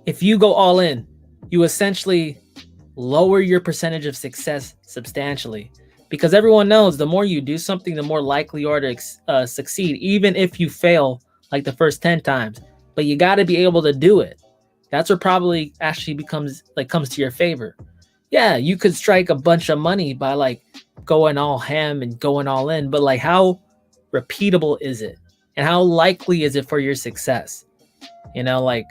if you go all in, you essentially lower your percentage of success substantially, because everyone knows the more you do something, the more likely you are to succeed, even if you fail like the first 10 times. But you got to be able to do it. That's what probably actually comes to your favor. Yeah, you could strike a bunch of money by like going all ham and going all in, but like how repeatable is it? And how likely is it for your success? Like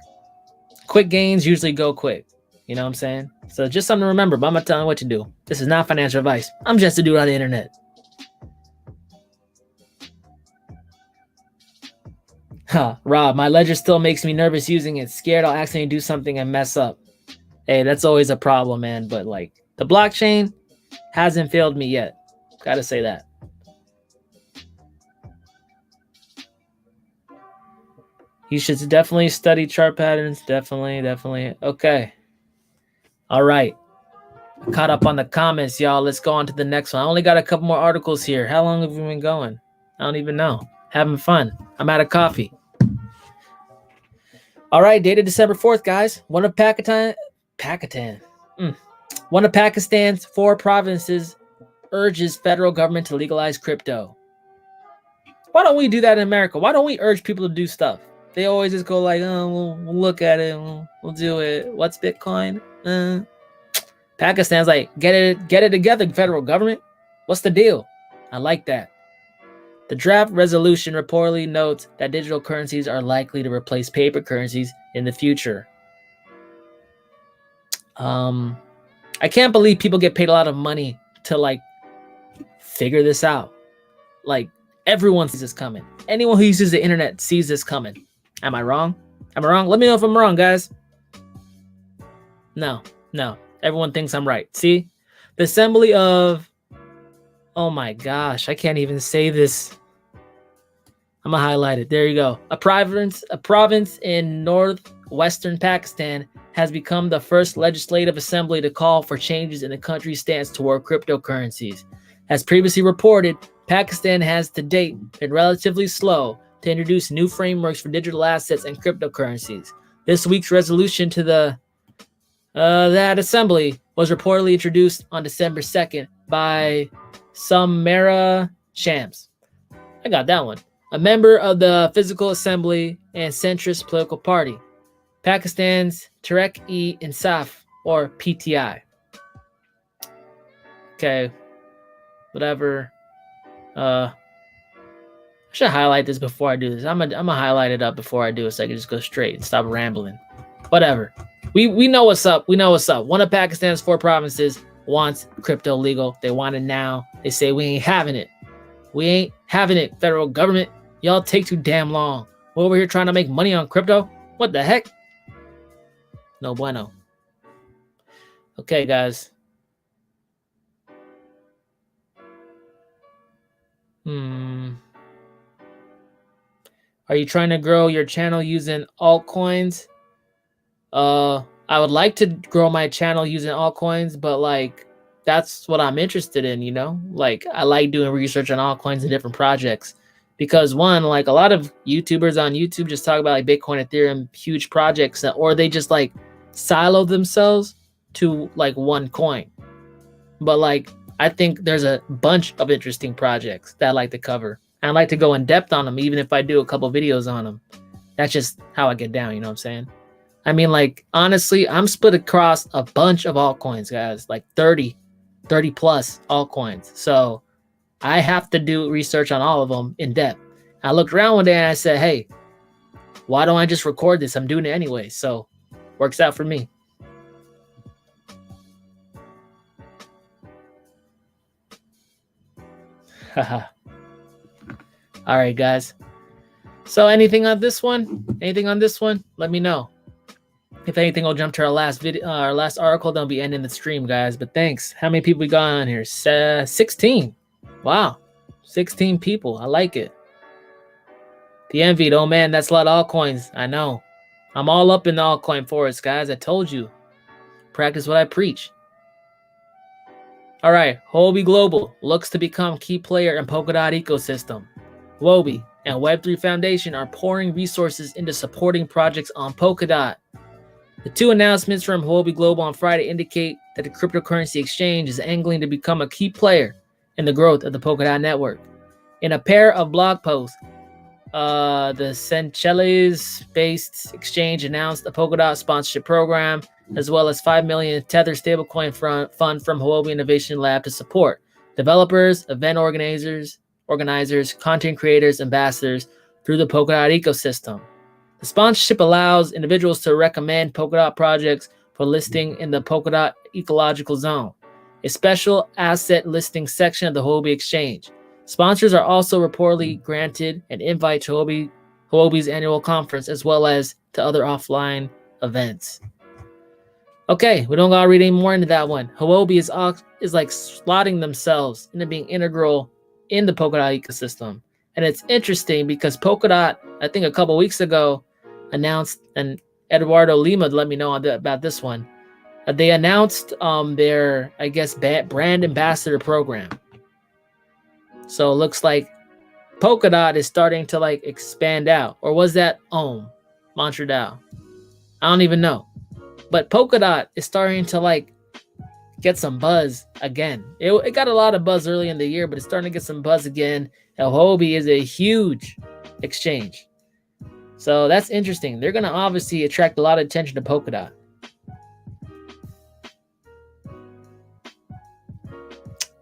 quick gains usually go quick. You know what I'm saying? So just something to remember, but I'm not telling you what to do. This is not financial advice. I'm just a dude on the internet. Rob, my ledger still makes me nervous using it. Scared I'll accidentally do something and mess up. Hey, that's always a problem, man. But like the blockchain hasn't failed me yet. Gotta say that. You should definitely study chart patterns. Definitely. Okay. All right. Caught up on the comments, y'all. Let's go on to the next one. I only got a couple more articles here. How long have we been going? I don't even know. Having fun. I'm out of coffee. All right, dated December 4th, guys. One of Pakistan's 4 provinces urges federal government to legalize crypto. Why don't we do that in America? Why don't we urge people to do stuff? They always just go like, oh, we'll look at it. We'll do it. What's Bitcoin? Pakistan's like, get it together, federal government. What's the deal? I like that. The draft resolution reportedly notes that digital currencies are likely to replace paper currencies in the future. I can't believe people get paid a lot of money to like figure this out. Like everyone sees this coming. Anyone who uses the internet sees this coming. Am I wrong? Let me know if I'm wrong, guys. No. Everyone thinks I'm right. See? The assembly of... Oh my gosh. I can't even say this. I'm going to highlight it. There you go. A province in northwestern Pakistan has become the first legislative assembly to call for changes in the country's stance toward cryptocurrencies. As previously reported, Pakistan has to date been relatively slow to introduce new frameworks for digital assets and cryptocurrencies. This week's resolution to that assembly was reportedly introduced on December 2nd by Samara Shams. I got that one. A member of the Physical Assembly and centrist political party, Pakistan's Tehreek-e-Insaf, or PTI. Okay, whatever. I should highlight this before I do this. I'm gonna highlight it up before I do it so I can just go straight and stop rambling. Whatever. We know what's up. One of Pakistan's 4 provinces wants crypto legal. They want it now. They say we ain't having it. We ain't having it, federal government. Y'all take too damn long. We're over here trying to make money on crypto. What the heck? No bueno. Okay, guys. Are you trying to grow your channel using altcoins? I would like to grow my channel using altcoins, but like that's what I'm interested in, Like I like doing research on altcoins and different projects. Because one, like a lot of YouTubers on YouTube just talk about like Bitcoin, Ethereum, huge projects, or they just like silo themselves to like one coin. But like, I think there's a bunch of interesting projects that I like to cover. And I like to go in depth on them, even if I do a couple videos on them. That's just how I get down, you know what I'm saying? I mean, like, honestly, I'm split across a bunch of altcoins, guys, like 30 plus altcoins. So I have to do research on all of them in depth. I looked around one day and I said, hey, why don't I just record this? I'm doing it anyway. So works out for me. All right, guys. So anything on this one? Anything on this one? Let me know. If anything, I'll jump to our last video, our last article. Then I'll be ending the stream, guys. But thanks. How many people we got on here? 16. Wow, 16 people. I like it. The envied. Oh man, that's a lot of altcoins. I know. I'm all up in the altcoin forest, guys. I told you. Practice what I preach. All right, Huobi Global looks to become key player in Polkadot ecosystem. Huobi and Web3 Foundation are pouring resources into supporting projects on Polkadot. The two announcements from Huobi Global on Friday indicate that the cryptocurrency exchange is angling to become a key player in the growth of the Polkadot network. In a pair of blog posts, the Seychelles-based exchange announced a Polkadot sponsorship program, as well as $5 million Tether stablecoin fund from Huobi Innovation Lab to support developers, event organizers, content creators, ambassadors through the Polkadot ecosystem. The sponsorship allows individuals to recommend Polkadot projects for listing in the Polkadot ecological zone, a special asset listing section of the Huobi exchange. Sponsors are also reportedly granted an invite to Huobi's annual conference, as well as to other offline events. Okay, we don't gotta read any more into that one. Huobi is like slotting themselves into being integral in the Polkadot ecosystem. And it's interesting because Polkadot, I think a couple weeks ago, announced, and Eduardo Lima let me know about this one. They announced their, I guess, brand ambassador program. So it looks like Polkadot is starting to like expand out. Or was that Montreal? I don't even know. But Polkadot is starting to like get some buzz again. It got a lot of buzz early in the year, but it's starting to get some buzz again. And Huobi is a huge exchange. So that's interesting. They're going to obviously attract a lot of attention to Polkadot.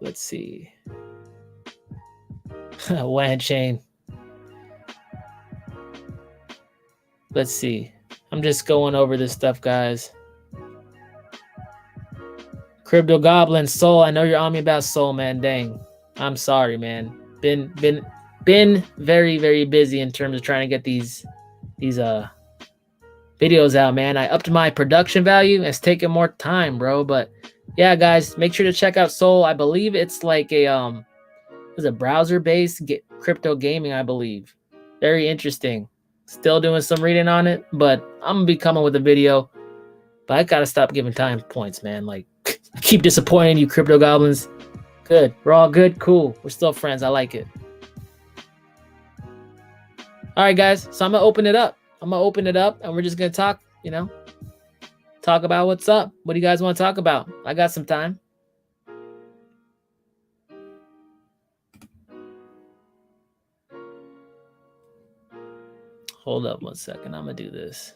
Let's see. WAN chain. Let's see. I'm just going over this stuff, guys. Crypto Goblin, Soul. I know you're on me about Soul, man. Dang. I'm sorry, man. Been very, very busy in terms of trying to get these videos out, man. I upped my production value. It's taken more time, bro. But yeah, guys, make sure to check out Soul. I believe it's like a browser-based crypto gaming, I believe. Very interesting. Still doing some reading on it, but I'm gonna be coming with a video. But I gotta stop giving time points, man. Like, I keep disappointing you, crypto goblins. Good, we're all good, cool. We're still friends. I like it. All right, guys. So I'm gonna open it up. and we're just gonna talk. Talk about what's up. What do you guys want to talk about? I got some time. Hold up 1 second. I'm gonna do this.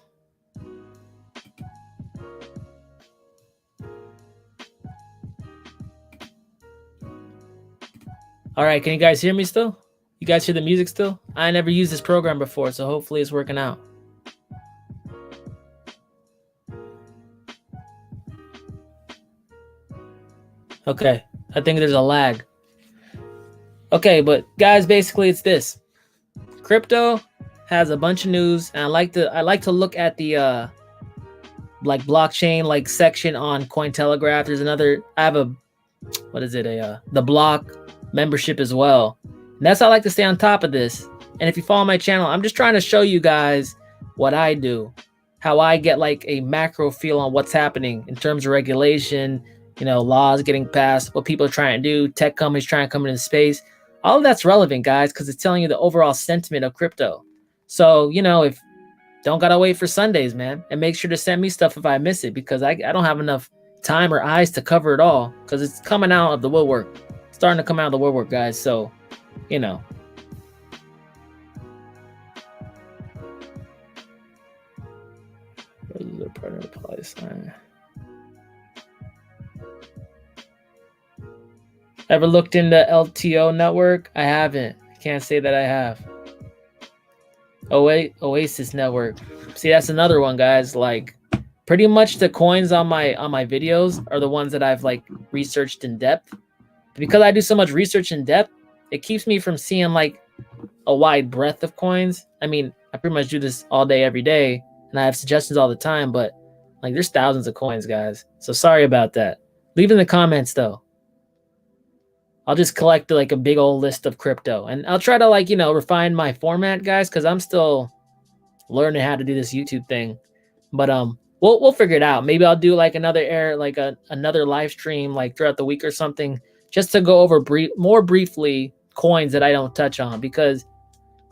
All right, can you guys hear me still? You guys hear the music still? I never used this program before, so hopefully it's working out. Okay, I think there's a lag. Okay, but guys, basically it's this. Crypto has a bunch of news, and I like to look at the like blockchain like section on Cointelegraph. There's another, I have the block membership as well. And that's how I like to stay on top of this. And if you follow my channel, I'm just trying to show you guys what I do, how I get like a macro feel on what's happening in terms of regulation, laws getting passed, what people are trying to do, tech companies trying to come into space. All of that's relevant, guys, because it's telling you the overall sentiment of crypto. So, if don't gotta wait for Sundays, man, and make sure to send me stuff if I miss it, because I don't have enough time or eyes to cover it all, because it's coming out of the woodwork. It's starting to come out of the woodwork, guys. So, Where is the partner apply sign? Ever looked into LTO network? I haven't. I can't say that I have. Oasis network. See, that's another one, guys. Like, pretty much the coins on my videos are the ones that I've like researched in depth. Because I do so much research in depth, it keeps me from seeing like a wide breadth of coins. I mean, I pretty much do this all day, every day, and I have suggestions all the time, but like there's thousands of coins, guys. So sorry about that. Leave in the comments though. I'll just collect like a big old list of crypto, and I'll try to like, you know, refine my format, guys, because I'm still learning how to do this YouTube thing. But we'll figure it out. Maybe I'll do like another another live stream like throughout the week or something, just to go over more briefly coins that I don't touch on, because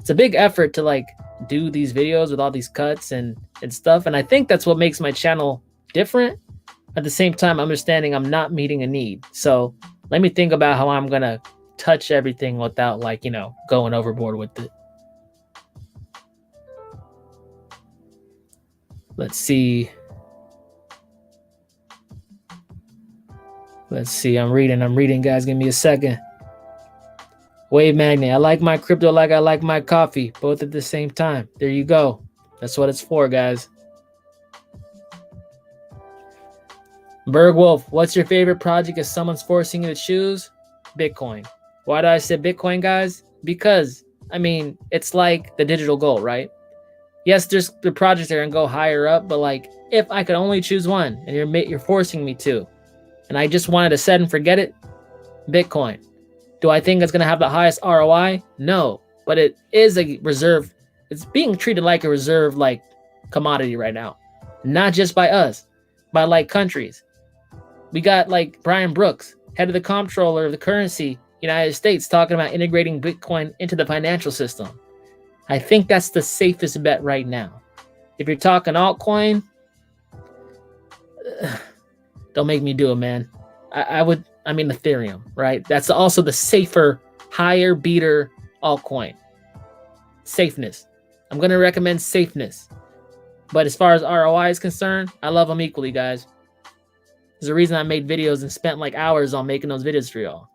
it's a big effort to like do these videos with all these cuts and stuff. And I think that's what makes my channel different. At the same time, understanding I'm not meeting a need. So let me think about how I'm gonna touch everything without like, you know, going overboard with it. Let's see. I'm reading, guys. Give me a second. Wave Magnet. I like my crypto like I like my coffee, both at the same time. There you go. That's what it's for, guys. Bergwolf, what's your favorite project if someone's forcing you to choose? Bitcoin. Why do I say Bitcoin, guys? Because, I mean, it's like the digital gold, right? Yes, there's the projects that are gonna go higher up, but like if I could only choose one, and you're forcing me to, and I just wanted to set and forget it, Bitcoin. Do I think it's gonna have the highest ROI? No, but it is a reserve. It's being treated like a reserve, like commodity right now, not just by us, by like countries. We got like Brian Brooks, head of the comptroller of the currency, United States, talking about integrating Bitcoin into the financial system. I think that's the safest bet right now. If you're talking altcoin, don't make me do it, man. I mean Ethereum, right? That's also the safer, higher beater altcoin. Safeness. I'm going to recommend safeness. But as far as ROI is concerned, I love them equally, guys. There's a reason I made videos and spent like hours on making those videos for y'all.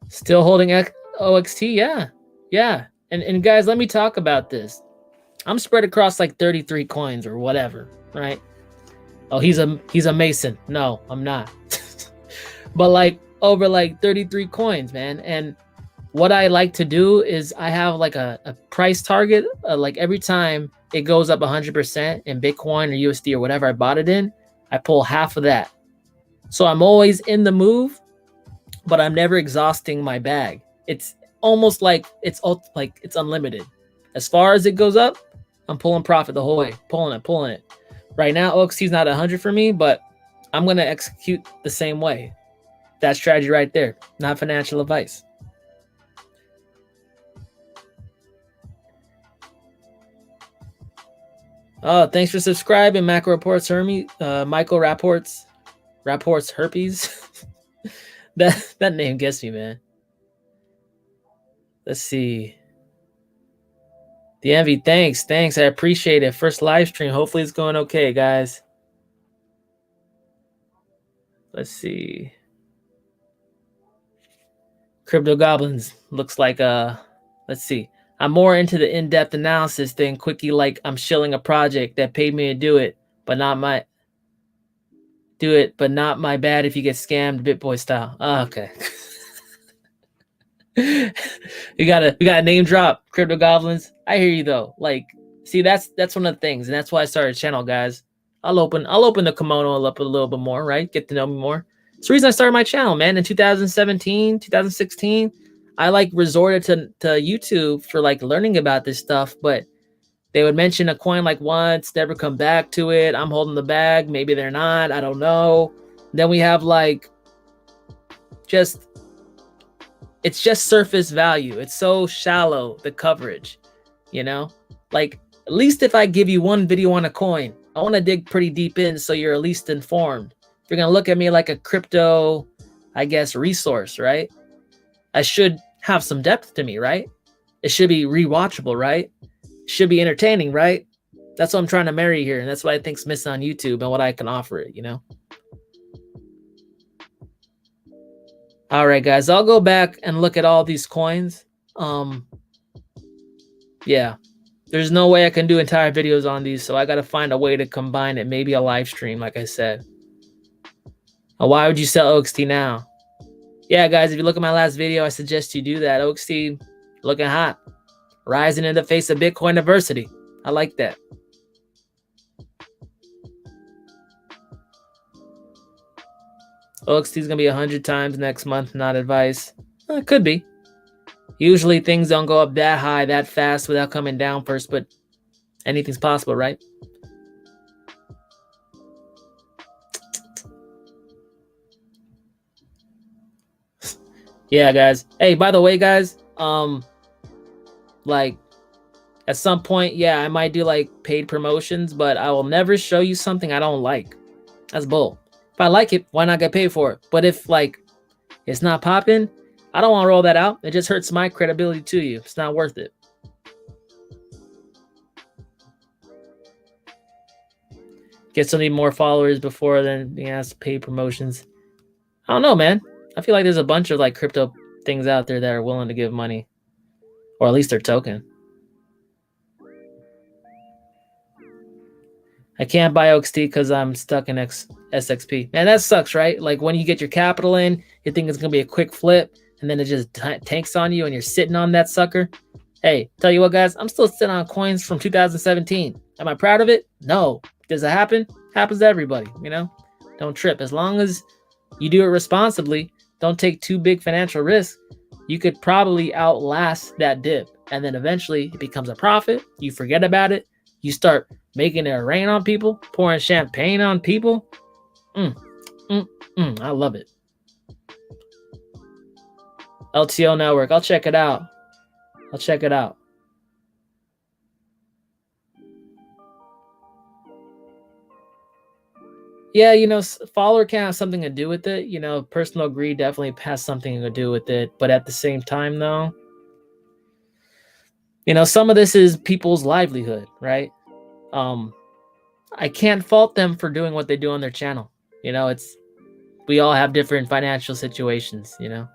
Still holding OXT? Yeah. And guys, let me talk about this. I'm spread across like 33 coins or whatever, right? Oh, he's a Mason. No, I'm not. But like over like 33 coins, man. And what I like to do is I have like a price target. Like every time it goes up 100% in Bitcoin or USD or whatever I bought it in, I pull half of that. So I'm always in the move, but I'm never exhausting my bag. It's almost like it's unlimited. As far as it goes up, I'm pulling profit the whole way, pulling it. Right now, OXT is not 100 for me, but I'm going to execute the same way. That strategy right there, not financial advice. Oh, thanks for subscribing, Macro Reports Hermes, Michael Rapports Herpes. that name gets me, man. Let's see. The Envy, thanks. I appreciate it. First live stream. Hopefully it's going okay, guys. Let's see. Crypto Goblins looks like let's see. I'm more into the in-depth analysis than quickie, like I'm shilling a project that paid me to do it, but not my bad if you get scammed BitBoy style. Oh, okay. we got a name drop, Crypto Goblins. I hear you though. Like, see, that's one of the things, and that's why I started a channel, guys. I'll open the kimono up a little bit more, right? Get to know me more. It's the reason I started my channel, man. In 2017, 2016, I like resorted to YouTube for like learning about this stuff, but they would mention a coin like once, never come back to it. I'm holding the bag. Maybe they're not. I don't know. Then we have like it's just surface value. It's so shallow, the coverage, you know? Like, at least if I give you one video on a coin, I want to dig pretty deep in so you're at least informed. If you're going to look at me like a crypto, I guess, resource, right? I should have some depth to me, right? It should be rewatchable, right? It should be entertaining, right? That's what I'm trying to marry here, and that's what I think's missing on YouTube and what I can offer it, you know? All right, guys, I'll go back and look at all these coins. Yeah, there's no way I can do entire videos on these, so I got to find a way to combine it. Maybe a live stream, like I said. Why would you sell OXT now? Yeah, guys, if you look at my last video, I suggest you do that. OXT looking hot, rising in the face of Bitcoin adversity. I like that. OXT is going to be 100 times next month, not advice. It could be. Usually things don't go up that high, that fast without coming down first, but anything's possible, right? Yeah, guys. Hey, by the way, guys, like at some point, yeah, I might do like paid promotions, but I will never show you something I don't like. That's bull. If I like it, why not get paid for it? But if like it's not popping, I don't want to roll that out. It just hurts my credibility to you. It's not worth it. Get so many more followers before then he has to pay promotions. I don't know, man. I feel like there's a bunch of like crypto things out there that are willing to give money, or at least their token. I can't buy OXT because I'm stuck in SXP. Man, that sucks, right? Like when you get your capital in, you think it's gonna be a quick flip, and then it just tanks on you, and you're sitting on that sucker. Hey, tell you what, guys, I'm still sitting on coins from 2017. Am I proud of it? No. Does it happen? Happens to everybody, you know? Don't trip. As long as you do it responsibly, don't take too big financial risks, you could probably outlast that dip. And then eventually it becomes a profit. You forget about it. You start making it rain on people, pouring champagne on people. I love it. LTO network. I'll check it out. Yeah, you know, follower can have something to do with it. You know, personal greed definitely has something to do with it. But at the same time, though, you know, some of this is people's livelihood, right? I can't fault them for doing what they do on their channel. You know, we all have different financial situations, you know.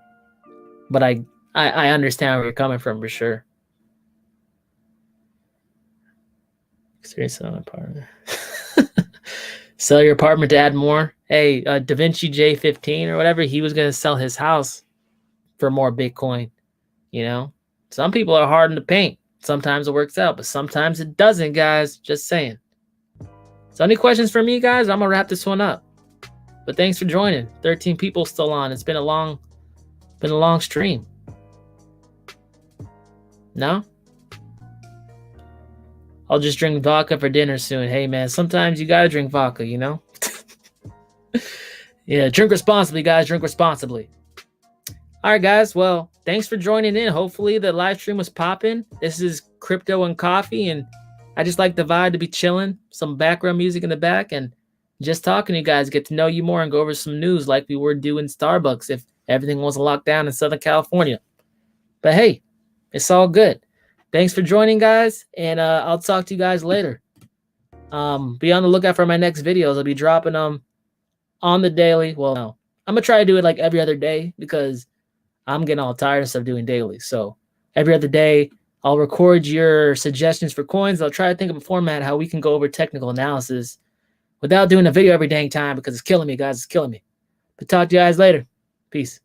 But I understand where you're coming from for sure. Seriously, apartment. Sell your apartment to add more. Hey, Da Vinci J15 or whatever, he was gonna sell his house for more Bitcoin. You know, some people are hard in the paint. Sometimes it works out, but sometimes it doesn't, guys. Just saying. So any questions for me, guys? I'm gonna wrap this one up. But thanks for joining. 13 people still on. It's been a long stream. No? I'll just drink vodka for dinner soon. Hey, man, sometimes you gotta drink vodka, you know? Yeah, drink responsibly, guys. Drink responsibly. All right, guys. Well, thanks for joining in. Hopefully the live stream was popping. This is Crypto and Coffee, and I just like the vibe to be chilling. Some background music in the back, and just talking to you guys, get to know you more and go over some news like we were doing Starbucks if everything wasn't locked down in Southern California. But hey, it's all good. Thanks for joining, guys, and I'll talk to you guys later. Be on the lookout for my next videos. I'll be dropping them on the daily. Well, no, I'm going to try to do it like every other day because I'm getting all tired of stuff doing daily. So every other day, I'll record your suggestions for coins. I'll try to think of a format how we can go over technical analysis without doing a video every dang time because it's killing me, guys. It's killing me. But talk to you guys later. Peace.